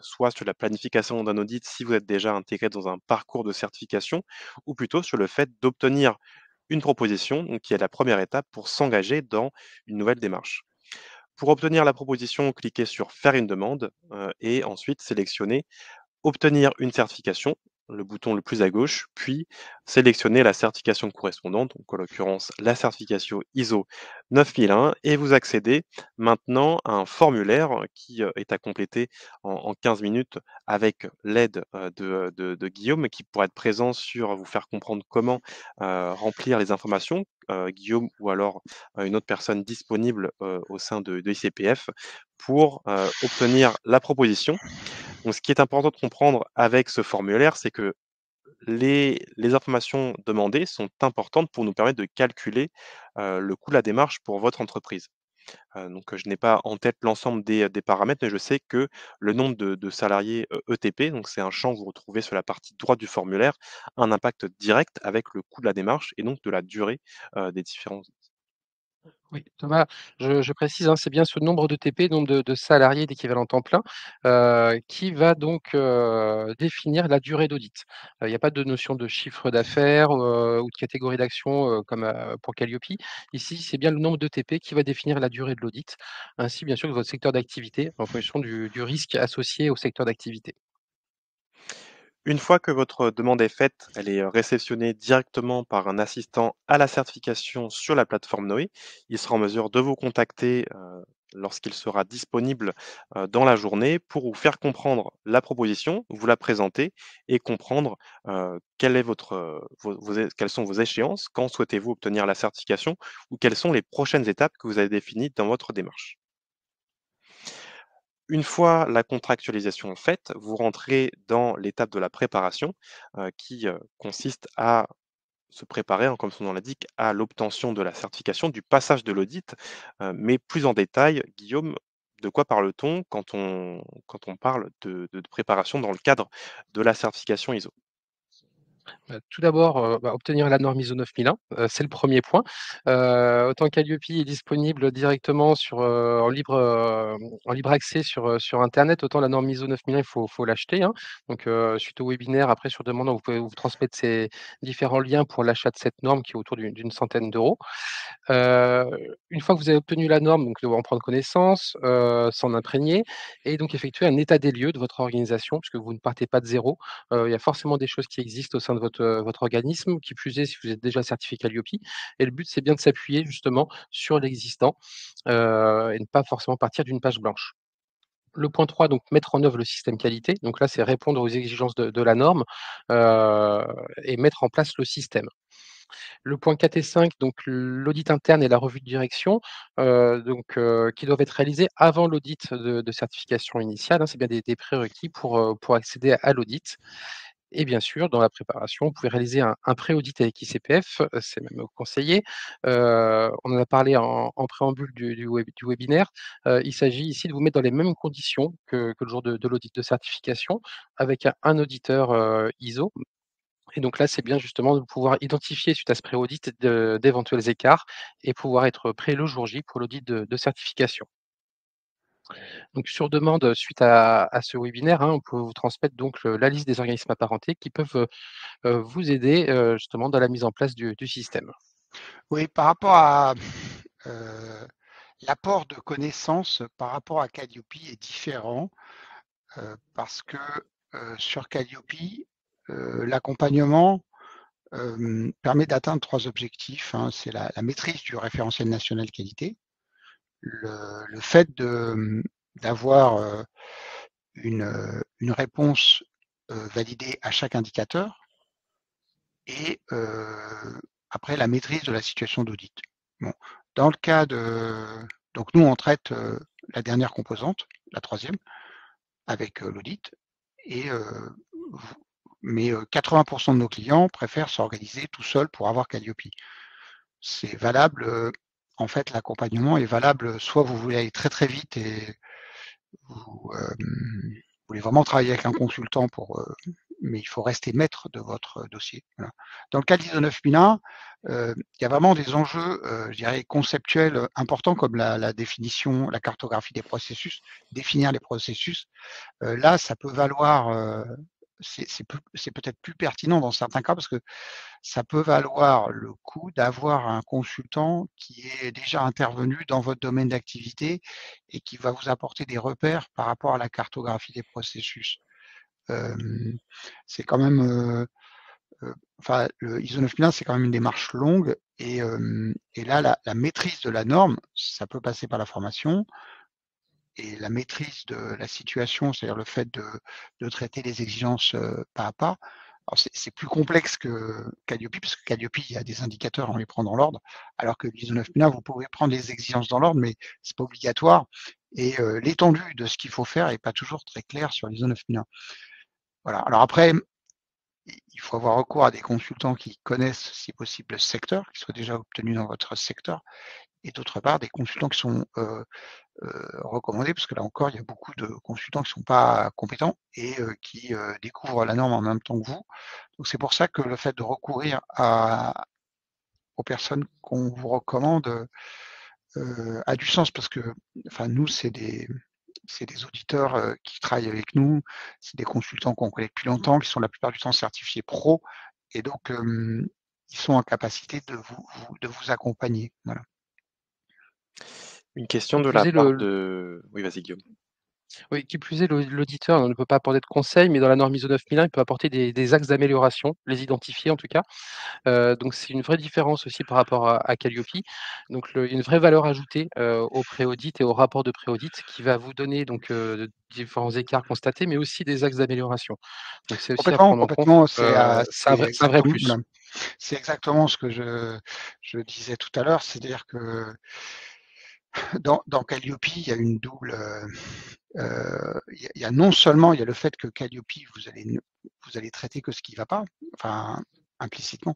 soit sur la planification d'un audit si vous êtes déjà intégré dans un parcours de certification ou plutôt sur le fait d'obtenir une proposition, donc qui est la première étape pour s'engager dans une nouvelle démarche. Pour obtenir la proposition, cliquez sur «Faire une demande», et ensuite sélectionnez obtenir une certification, le bouton le plus à gauche, puis sélectionner la certification correspondante, donc en l'occurrence la certification ISO 9001, et vous accédez maintenant à un formulaire qui est à compléter en 15 minutes avec l'aide de Guillaume qui pourra être présent sur vous faire comprendre comment remplir les informations. Guillaume ou alors une autre personne disponible au sein de ICPF pour obtenir la proposition. Donc ce qui est important de comprendre avec ce formulaire, c'est que les informations demandées sont importantes pour nous permettre de calculer, le coût de la démarche pour votre entreprise. Je n'ai pas en tête l'ensemble des paramètres, mais je sais que le nombre de salariés, ETP, donc c'est un champ que vous retrouvez sur la partie droite du formulaire, a un impact direct avec le coût de la démarche et donc de la durée, des différents. Oui, Thomas, je précise, hein, c'est bien ce nombre de TP, nombre de salariés d'équivalent temps plein, qui va donc, définir la durée d'audit. Il y a pas de notion de chiffre d'affaires, ou de catégorie d'action, comme, pour Calliope. Ici, c'est bien le nombre de TP qui va définir la durée de l'audit, ainsi bien sûr que votre secteur d'activité en fonction du risque associé au secteur d'activité. Une fois que votre demande est faite, elle est réceptionnée directement par un assistant à la certification sur la plateforme Noé. Il sera en mesure de vous contacter lorsqu'il sera disponible dans la journée pour vous faire comprendre la proposition, vous la présenter et comprendre quelle est quelles sont vos échéances, quand souhaitez-vous obtenir la certification ou quelles sont les prochaines étapes que vous avez définies dans votre démarche. Une fois la contractualisation faite, vous rentrez dans l'étape de la préparation, qui, consiste à se préparer, hein, comme son nom l'indique, à l'obtention de la certification, du passage de l'audit. Mais plus en détail, Guillaume, de quoi parle-t-on quand on parle de préparation dans le cadre de la certification ISO? Tout d'abord, obtenir la norme ISO 9001, c'est le premier point. Autant Calliope est disponible directement en libre accès sur internet, autant la norme ISO 9001, il faut l'acheter, hein. Donc, suite au webinaire, après sur demande, vous pouvez vous transmettre ces différents liens pour l'achat de cette norme qui est autour d'une centaine d'euros. Une fois que vous avez obtenu la norme, donc en prendre connaissance, s'en imprégner et donc effectuer un état des lieux de votre organisation puisque vous ne partez pas de zéro. Il y a forcément des choses qui existent au sein de votre organisme, qui plus est si vous êtes déjà certifié Calliope et le but, c'est bien de s'appuyer justement sur l'existant, et ne pas forcément partir d'une page blanche. Le point 3, donc mettre en œuvre le système qualité. Donc là, c'est répondre aux exigences de la norme, heu et mettre en place le système. Le point 4 et 5, donc l'audit interne et la revue de direction, qui doivent être réalisés avant l'audit de certification initiale, hein. C'est bien des prérequis pour accéder à l'audit et bien sûr, dans la préparation, vous pouvez réaliser un pré-audit avec ICPF, c'est même conseillé. On en a parlé en préambule du webinaire. Il s'agit ici de vous mettre dans les mêmes conditions que le jour de l'audit de certification avec un auditeur, ISO et donc là, c'est bien justement de pouvoir identifier suite à ce pré-audit d'éventuels écarts et pouvoir être prêt le jour J pour l'audit de certification. Donc sur demande, suite à ce webinaire, hein, on peut vous transmettre donc la liste des organismes apparentés qui peuvent, vous aider, justement dans la mise en place du système. Oui, par rapport à l'apport de connaissances par rapport à Calliope est différent parce que sur Calliope, l'accompagnement permet d'atteindre 3 objectifs, hein. C'est la maîtrise du référentiel national qualité, le fait d'avoir une réponse validée à chaque indicateur et après la maîtrise de la situation d'audit. Bon, dans le cas donc nous on traite la dernière composante, la 3e, avec l'audit, et mais 80% de nos clients préfèrent s'organiser tout seuls pour avoir Calliope. C'est valable, en fait, l'accompagnement est valable, soit vous voulez aller très très vite et vous voulez vraiment travailler avec un consultant mais il faut rester maître de votre dossier. Voilà. Dans le cas de l'ISO 9001, il y a vraiment des enjeux, je dirais, conceptuels importants comme la définition, la cartographie des processus, définir les processus. Là, ça peut valoir, c'est peut-être plus pertinent dans certains cas parce que ça peut valoir le coup d'avoir un consultant qui est déjà intervenu dans votre domaine d'activité et qui va vous apporter des repères par rapport à la cartographie des processus. C'est quand même, enfin, le ISO 9001, c'est quand même une démarche longue et là, la maîtrise de la norme, ça peut passer par la formation et la maîtrise de la situation, c'est-à-dire le fait de traiter les exigences pas à pas. Alors c'est plus complexe que Calliope, parce que Calliope, il y a des indicateurs, on les prend dans l'ordre, alors que l'ISO 9001, vous pouvez prendre les exigences dans l'ordre, mais c'est pas obligatoire. Et l'étendue de ce qu'il faut faire est pas toujours très claire sur l'ISO 9001. Voilà. Alors après, il faut avoir recours à des consultants qui connaissent, si possible, le secteur, qui soient déjà obtenus dans votre secteur, et d'autre part, des consultants qui sont recommandés, parce que là encore, il y a beaucoup de consultants qui ne sont pas compétents et qui découvrent la norme en même temps que vous. Donc c'est pour ça que le fait de recourir aux personnes qu'on vous recommande a du sens, parce que enfin, nous, c'est des auditeurs qui travaillent avec nous, c'est des consultants qu'on connaît depuis longtemps, qui sont la plupart du temps certifiés pro, et donc ils sont en capacité de vous accompagner. Voilà. Une question Qui de la plus est, part de oui, vas-y Guillaume. oui, qui plus est, l'auditeur ne peut pas apporter de conseils, mais dans la norme ISO 9001, il peut apporter des axes d'amélioration, les identifier en tout cas. Donc c'est une vraie différence aussi par rapport à Calliope. Donc il y a une vraie valeur ajoutée, au pré-audit et au rapport de pré-audit qui va vous donner donc, différents écarts constatés, mais aussi des axes d'amélioration. Donc c'est aussi à Complètement, prendre en compte, complètement, c'est un vrai plus. c'est exactement ce que je disais tout à l'heure, c'est-à-dire que dans Calliope, il y a une double, il y a non seulement il y a le fait que Calliope, vous allez traiter que ce qui ne va pas, enfin implicitement,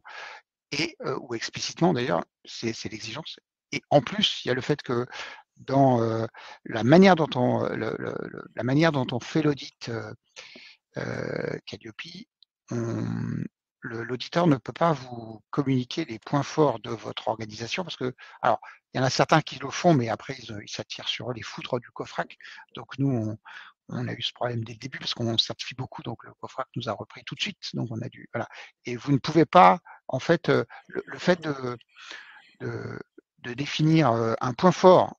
et ou explicitement d'ailleurs, c'est l'exigence. Et en plus, il y a le fait que dans la manière dont la manière dont on fait l'audit Calliope, l'auditeur ne peut pas vous communiquer les points forts de votre organisation parce que, alors, il y en a certains qui le font, mais après, ils s'attirent sur eux les foudres du COFRAC. Donc, nous, on a eu ce problème dès le début parce qu'on certifie beaucoup, donc le COFRAC nous a repris tout de suite. Donc, on a dû, voilà. Et vous ne pouvez pas, en fait, le fait de, de définir un point fort,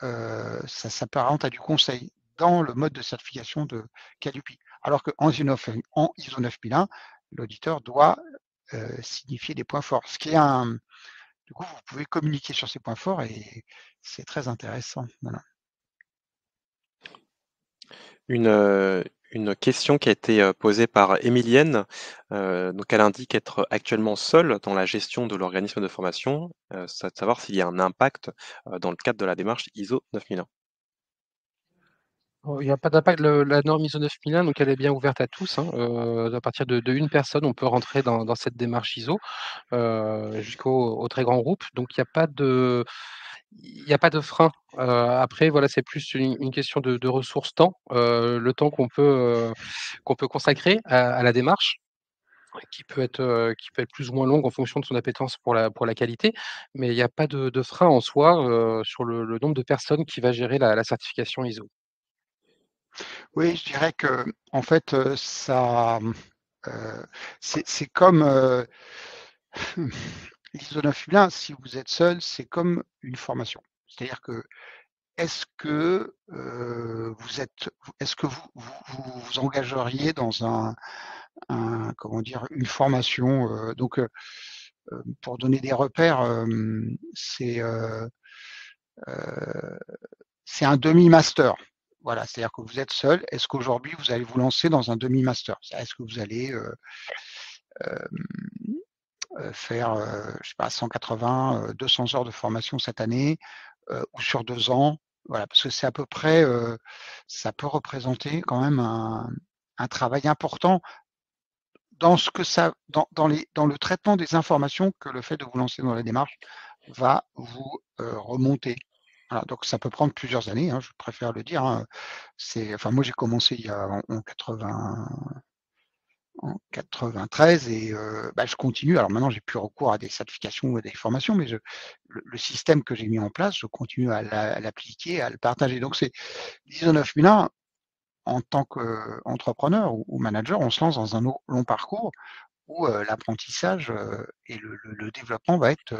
ça s'apparente à du conseil dans le mode de certification de Calliope. Alors qu'en ISO 9001, l'auditeur doit signifier des points forts. Ce qui est du coup, vous pouvez communiquer sur ces points forts et c'est très intéressant. Voilà. Une question qui a été posée par Émilienne. Donc elle indique être actuellement seule dans la gestion de l'organisme de formation, c'est de savoir s'il y a un impact dans le cadre de la démarche ISO 9001. Oh, il y a pas d'impact. La norme ISO 9001, donc elle est bien ouverte à tous, hein, à partir de 1 personne, on peut rentrer dans cette démarche ISO, jusqu'au au très grand groupe. Donc il y a pas de frein. Après voilà, c'est plus une question de ressources temps, le temps qu'on peut consacrer à la démarche, qui peut être plus ou moins longue en fonction de son appétence pour la qualité. Mais il y a pas de frein en soi, sur le nombre de personnes qui va gérer la certification ISO. Oui, je dirais que en fait, c'est comme l'ISO 9001, si vous êtes seul, c'est comme une formation. C'est-à-dire que est-ce que est-ce que vous engageriez dans comment dire, une formation. Donc, pour donner des repères, c'est un demi-master. Voilà, c'est-à-dire que vous êtes seul. Est-ce qu'aujourd'hui, vous allez vous lancer dans un demi-master? Est-ce que vous allez faire, je sais pas, 180, 200 heures de formation cette année ou sur 2 ans? Voilà, parce que c'est à peu près, ça peut représenter quand même un travail important dans ce que ça, dans le traitement des informations que le fait de vous lancer dans la démarche va vous remonter. Voilà, donc ça peut prendre plusieurs années, hein, je préfère le dire. Hein. Enfin, moi j'ai commencé il y a en 93 et je continue. Alors maintenant, j'ai plus recours à des certifications ou à des formations, mais le système que j'ai mis en place, je continue à l'appliquer, à le partager. Donc c'est l'ISO 9001 en tant qu'entrepreneur ou manager, on se lance dans un long parcours où l'apprentissage et le développement va être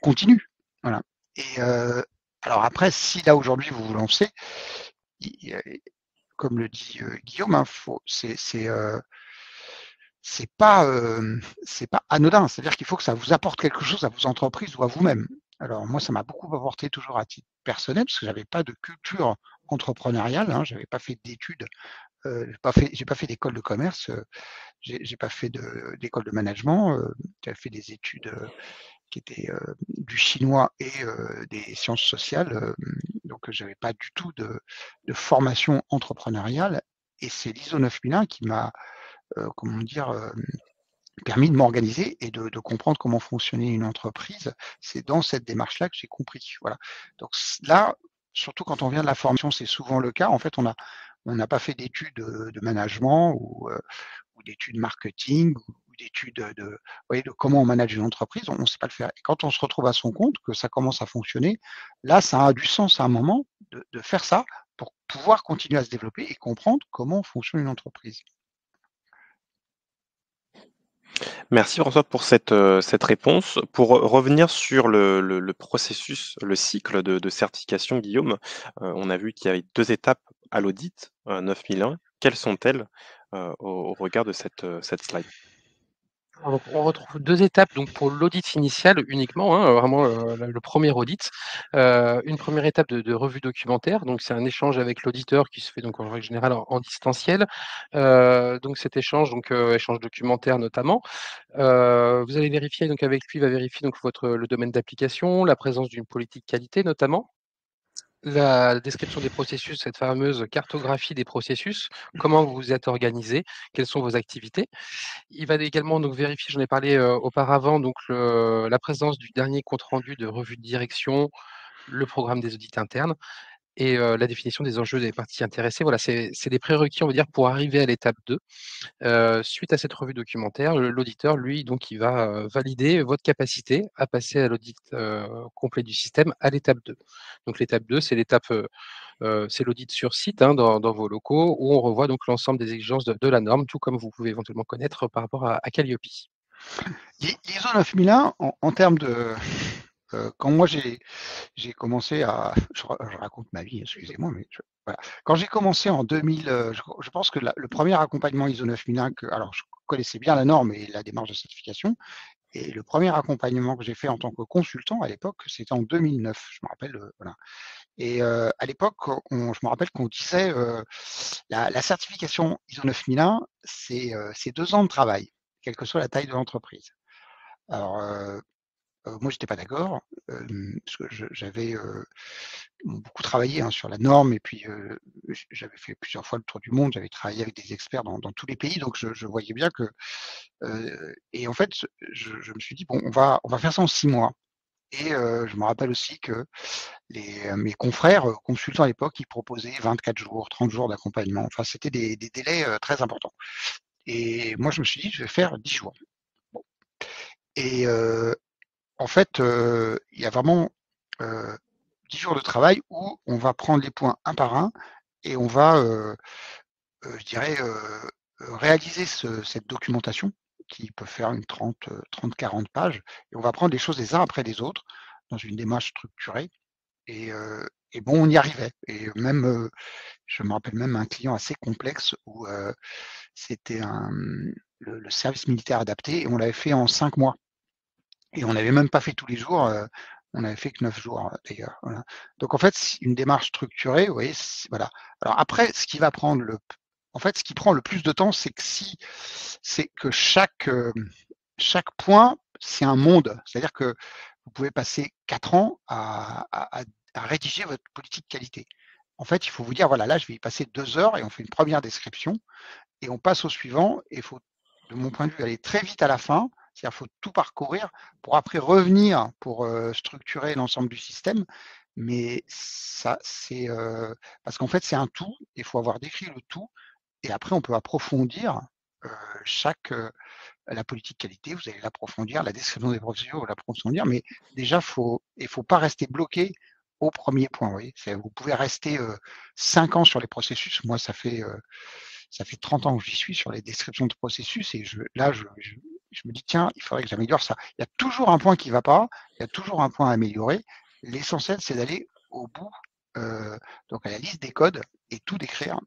continu. Voilà. Et alors après, si là aujourd'hui vous vous lancez, comme le dit Guillaume, hein, c'est pas anodin. C'est-à-dire qu'il faut que ça vous apporte quelque chose à vos entreprises ou à vous-même. Alors moi, ça m'a beaucoup apporté toujours à titre personnel parce que j'avais pas de culture entrepreneuriale. Hein, j'avais pas fait d'études, j'ai pas fait d'école de commerce, j'ai pas fait d'école de management. J'avais fait des études qui étaient du chinois et des sciences sociales. Donc j'avais pas du tout de formation entrepreneuriale. Et c'est l'ISO 9001 qui m'a comment dire, permis de m'organiser et de comprendre comment fonctionnait une entreprise. C'est dans cette démarche-là que j'ai compris. Voilà. Donc là, surtout quand on vient de la formation, c'est souvent le cas. En fait, on n'a pas fait d'études de management ou d'études marketing ou d'études vous voyez, de comment on manage une entreprise. On ne sait pas le faire. Et quand on se retrouve à son compte, que ça commence à fonctionner, là, ça a du sens à un moment de faire ça pour pouvoir continuer à se développer et comprendre comment fonctionne une entreprise. Merci François pour cette réponse. Pour revenir sur le processus, le cycle de certification, Guillaume, on a vu qu'il y avait 2 étapes à l'audit, 9001. Quelles sont-elles, au regard de cette slide? Alors, on retrouve 2 étapes donc pour l'audit initial uniquement, hein, vraiment, le 1er audit. Une première étape de revue documentaire, donc c'est un échange avec l'auditeur qui se fait donc en règle générale en distanciel. Donc cet échange, échange documentaire notamment. Vous allez vérifier donc avec lui, il va vérifier donc le domaine d'application, la présence d'une politique qualité notamment. La description des processus, cette fameuse cartographie des processus, comment vous vous êtes organisé, quelles sont vos activités. Il va également donc vérifier, j'en ai parlé, auparavant, donc la présence du dernier compte rendu de revue de direction, le programme des audits internes et la définition des enjeux des parties intéressées. Voilà, c'est des prérequis, on va dire, pour arriver à l'étape 2. Suite à cette revue documentaire, l'auditeur, lui, donc il va, valider votre capacité à passer à l'audit, complet du système à l'étape 2. Donc l'étape 2, c'est c'est l'audit sur site, hein, dans vos locaux où on revoit donc l'ensemble des exigences de la norme, tout comme vous pouvez éventuellement connaître par rapport à Calliope. L'ISO 9001, en termes de quand moi j'ai commencé à je raconte ma vie, excusez-moi, mais voilà. Quand j'ai commencé en 2000, je pense que le premier accompagnement ISO 9001 alors je connaissais bien la norme et la démarche de certification et le premier accompagnement que j'ai fait en tant que consultant à l'époque, c'était en 2009, je me rappelle, voilà. Et à l'époque, je me rappelle qu'on disait, la certification ISO 9001, c'est 2 ans de travail, quelle que soit la taille de l'entreprise. Alors, moi, j'étais pas d'accord, parce que j'avais beaucoup travaillé hein, sur la norme et puis j'avais fait plusieurs fois le tour du monde, j'avais travaillé avec des experts dans tous les pays, donc je voyais bien que et en fait, je me suis dit bon, on va faire ça en 6 mois. Et je me rappelle aussi que mes confrères consultants à l'époque, ils proposaient 24 jours, 30 jours d'accompagnement. Enfin, c'était des délais très importants. Et moi, je me suis dit, je vais faire 10 jours. Bon. Et en fait, il y a vraiment 10 jours de travail où on va prendre les points un par un et on va, je dirais, réaliser cette documentation qui peut faire une 30-40 pages et on va prendre les choses les uns après les autres dans une démarche structurée Et bon, on y arrivait. Et même, je me rappelle même un client assez complexe où c'était le service militaire adapté et on l'avait fait en 5 mois. Et on n'avait même pas fait tous les jours, on n'avait fait que 9 jours d'ailleurs. Voilà. Donc en fait, une démarche structurée, vous voyez, voilà. Alors après, ce qui prend le plus de temps, c'est que chaque point, c'est un monde. C'est-à-dire que vous pouvez passer 4 ans à rédiger votre politique qualité. En fait, il faut vous dire, voilà, là, je vais y passer 2 heures et on fait une première description et on passe au suivant. Et il faut, de mon point de vue, aller très vite à la fin. C'est-à-dire qu'il faut tout parcourir pour après revenir pour structurer l'ensemble du système. Mais ça, c'est parce qu'en fait, c'est un tout. Il faut avoir décrit le tout. Et après, on peut approfondir la politique qualité, vous allez l'approfondir, la description des procédures, vous l'approfondir, mais déjà, il ne faut pas rester bloqué au premier point. Vous voyez, vous pouvez rester 5 ans sur les processus. Moi, ça fait 30 ans que j'y suis sur les descriptions de processus et là, je me dis, tiens, il faudrait que j'améliore ça. Il y a toujours un point qui ne va pas, il y a toujours un point à améliorer. L'essentiel, c'est d'aller au bout, donc à la liste des codes et tout décrire.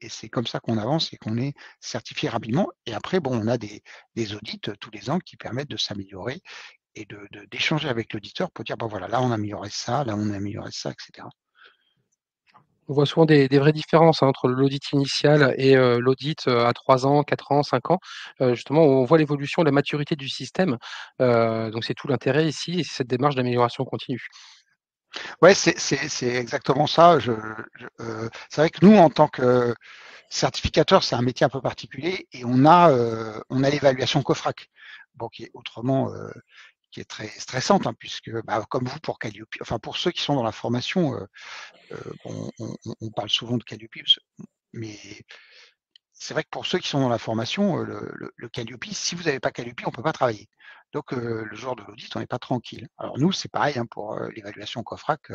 Et c'est comme ça qu'on avance et qu'on est certifié rapidement. Et après, bon, on a des audits tous les ans qui permettent de s'améliorer et d'échanger avec l'auditeur pour dire, bon voilà, là on a amélioré ça, là on a amélioré ça, etc. On voit souvent des vraies différences, hein, entre l'audit initial et l'audit, à 3 ans, 4 ans, 5 ans. Justement, on voit l'évolution, la maturité du système, donc c'est tout l'intérêt ici et c'est cette démarche d'amélioration continue. Ouais, c'est exactement ça. C'est vrai que nous, en tant que certificateur, c'est un métier un peu particulier et on a l'évaluation COFRAC, bon, qui est très stressante, hein, puisque comme vous pour Calliope, enfin pour ceux qui sont dans la formation, bon, on parle souvent de Calliope, mais c'est vrai que pour ceux qui sont dans la formation, le Calliope, si vous n'avez pas Calliope, on ne peut pas travailler. Donc le jour de l'audit, on n'est pas tranquille. Alors nous, c'est pareil, hein, pour l'évaluation COFRAC,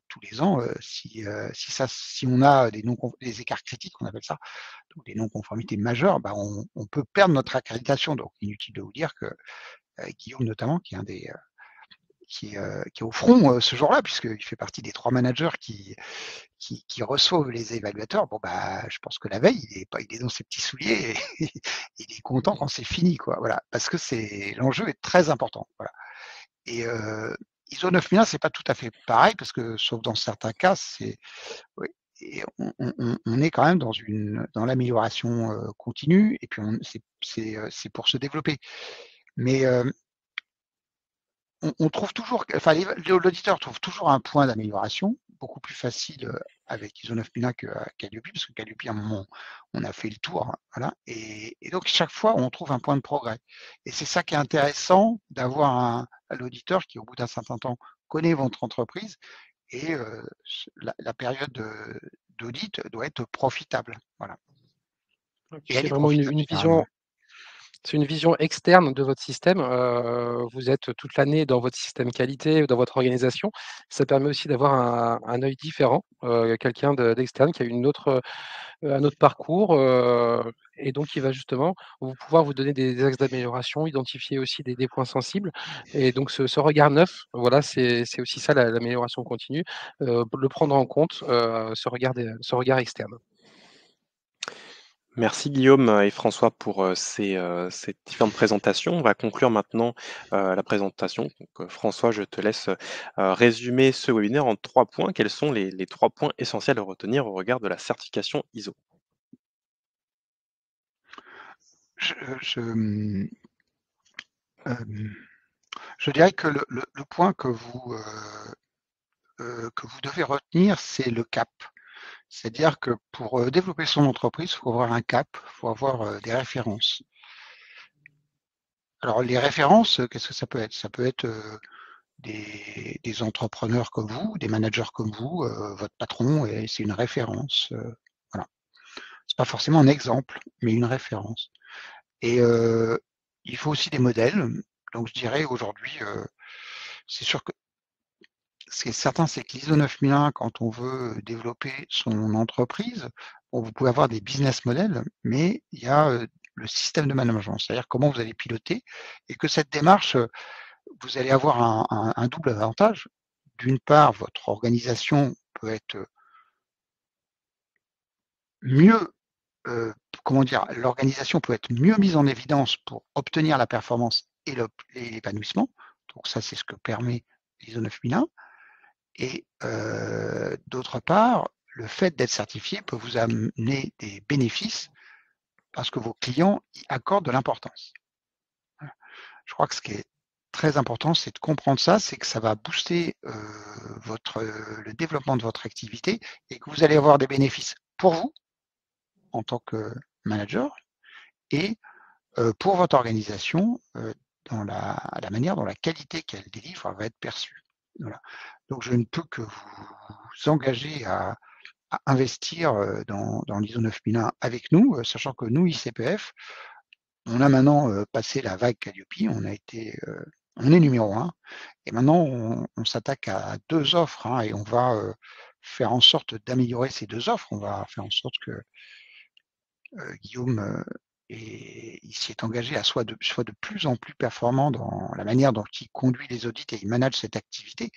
tous les ans, si on a des écarts critiques, on appelle ça, donc des non-conformités majeures, on peut perdre notre accréditation. Donc inutile de vous dire que Guillaume notamment, qui est un des qui est au front ce jour-là, puisqu'il fait partie des 3 managers qui reçoivent les évaluateurs. Bon, je pense que la veille, il est dans ses petits souliers et il est content quand c'est fini, quoi. Voilà, parce que l'enjeu est très important. Voilà. Et ISO 9001, c'est pas tout à fait pareil, parce que, sauf dans certains cas, oui, et on est quand même dans l'amélioration continue, et puis c'est pour se développer. Mais on trouve toujours, enfin, l'auditeur trouve toujours un point d'amélioration, beaucoup plus facile avec ISO 9001 qu'à Calliope, parce que Calliope, à un moment, on a fait le tour, hein, voilà. Et donc, chaque fois, on trouve un point de progrès. Et c'est ça qui est intéressant d'avoir l'auditeur qui, au bout d'un certain temps, connaît votre entreprise et la période d'audit doit être profitable. Voilà. Donc Et elle c'est est vraiment profitable une généralement. vision externe de votre système. Vous êtes toute l'année dans votre système qualité, dans votre organisation. Ça permet aussi d'avoir un œil différent, quelqu'un d'externe qui a un autre parcours, et donc il va justement pouvoir vous donner des axes d'amélioration, identifier aussi des points sensibles et donc ce regard neuf, voilà, c'est aussi ça l'amélioration continue, le prendre en compte, ce regard externe. Merci Guillaume et François pour ces différentes présentations. On va conclure maintenant la présentation. Donc, François, je te laisse résumer ce webinaire en 3 points. Quels sont les 3 points essentiels à retenir au regard de la certification ISO? Je dirais que le point que vous devez retenir, c'est le cap. C'est-à-dire que pour développer son entreprise, il faut avoir un cap, il faut avoir des références. Alors les références, qu'est-ce que ça peut être? Ça peut être des entrepreneurs comme vous, des managers comme vous, votre patron, et c'est une référence. Voilà. C'est pas forcément un exemple, mais une référence. Et il faut aussi des modèles. Donc je dirais aujourd'hui, c'est sûr que ce qui est certain, c'est que l'ISO 9001, quand on veut développer son entreprise, bon, vous pouvez avoir des business models, mais il y a le système de management, c'est-à-dire comment vous allez piloter, et que cette démarche, vous allez avoir un double avantage. d'une part, votre organisation peut être mieux, comment dire? L'organisation peut être mieux mise en évidence pour obtenir la performance et l'épanouissement. Donc ça, c'est ce que permet l'ISO 9001 et d'autre part, le fait d'être certifié peut vous amener des bénéfices parce que vos clients y accordent de l'importance. Voilà. Je crois que ce qui est très important, c'est de comprendre ça, c'est que ça va booster, le développement de votre activité et que vous allez avoir des bénéfices pour vous, en tant que manager et pour votre organisation, dans la manière dont la qualité qu'elle délivre va être perçue. Voilà. Donc je ne peux que vous engager à investir, dans l'ISO 9001 avec nous, sachant que nous, ICPF, on a maintenant, passé la vague Calliope, on est numéro 1 et maintenant on s'attaque à 2 offres, hein, et on va, faire en sorte d'améliorer ces 2 offres. On va faire en sorte que Guillaume, il s'y est engagé à soit de plus en plus performant dans la manière dont il conduit les audits et il manage cette activité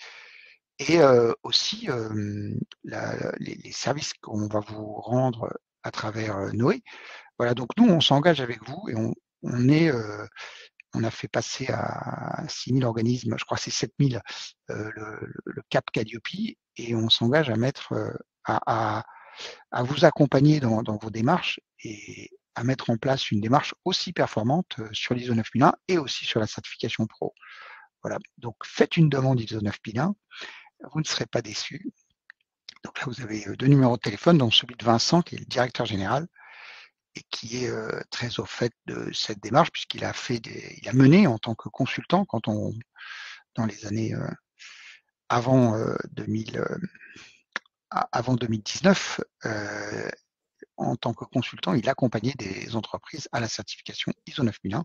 et aussi, les services qu'on va vous rendre à travers, Noé. Voilà, donc nous, on s'engage avec vous et on est, on a fait passer à 6 000 organismes, je crois que c'est 7 000, le cap Calliope et on s'engage à mettre, à vous accompagner dans vos démarches et à mettre en place une démarche aussi performante, sur l'ISO 9001 et aussi sur la certification pro. Voilà, donc faites une demande ISO 9001, vous ne serez pas déçus. Donc là, vous avez 2 numéros de téléphone, dont celui de Vincent, qui est le directeur général et qui est, très au fait de cette démarche puisqu'il a mené en tant que consultant dans les années, avant, 2019, en tant que consultant, il accompagnait des entreprises à la certification ISO 9001,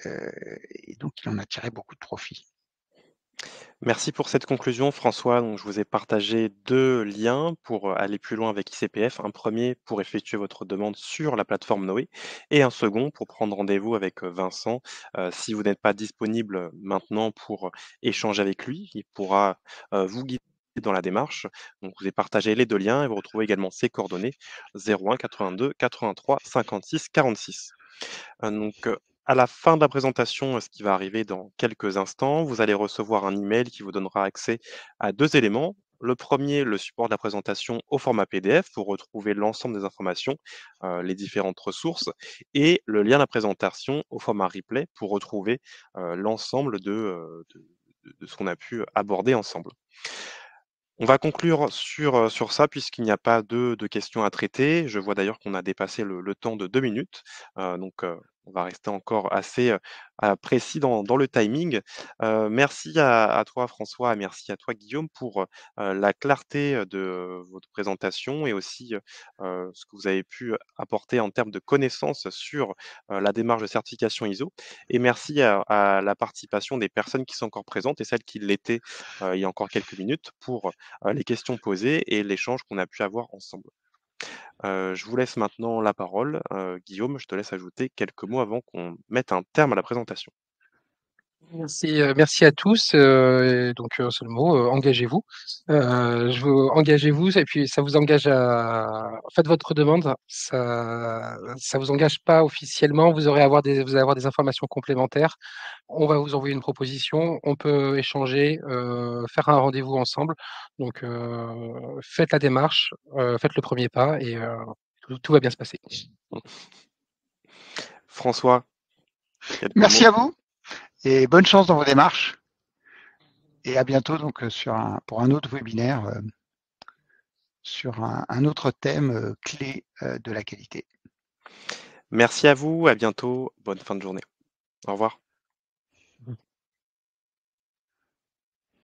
et donc il en a tiré beaucoup de profit. Merci pour cette conclusion, François. Donc, je vous ai partagé 2 liens pour, aller plus loin avec ICPF. Un premier pour effectuer votre demande sur la plateforme Noé et un second pour prendre rendez-vous avec, Vincent. Si vous n'êtes pas disponible, maintenant pour, échanger avec lui, il pourra, vous guider dans la démarche. Donc, je vous ai partagé les 2 liens et vous retrouvez également ses coordonnées: 01 82 83 56 46. Donc, à la fin de la présentation, ce qui va arriver dans quelques instants, vous allez recevoir un email qui vous donnera accès à 2 éléments. Le premier, le support de la présentation au format PDF pour retrouver l'ensemble des informations, les différentes ressources et le lien de la présentation au format replay pour retrouver, l'ensemble de ce qu'on a pu aborder ensemble. On va conclure sur ça puisqu'il n'y a pas de questions à traiter. Je vois d'ailleurs qu'on a dépassé le temps de 2 minutes, on va rester encore assez, précis dans le timing. Merci à toi François et merci à toi Guillaume pour, la clarté, de votre présentation et aussi, ce que vous avez pu apporter en termes de connaissances sur, la démarche de certification ISO et merci à la participation des personnes qui sont encore présentes et celles qui l'étaient, il y a encore quelques minutes pour, les questions posées et l'échange qu'on a pu avoir ensemble. Je vous laisse maintenant la parole. Guillaume, je te laisse ajouter quelques mots avant qu'on mette un terme à la présentation. Merci à tous, et donc un seul mot, engagez-vous. Engagez-vous et puis ça vous engage à faites votre demande, ça vous engage pas officiellement, vous allez avoir des informations complémentaires. On va vous envoyer une proposition, on peut échanger, faire un rendez-vous ensemble. Donc faites la démarche, faites le premier pas et tout va bien se passer. François, quelques Merci mots? à vous et bonne chance dans vos démarches et à bientôt donc, pour un autre webinaire, sur un autre thème, clé, de la qualité. Merci à vous, à bientôt, bonne fin de journée. Au revoir.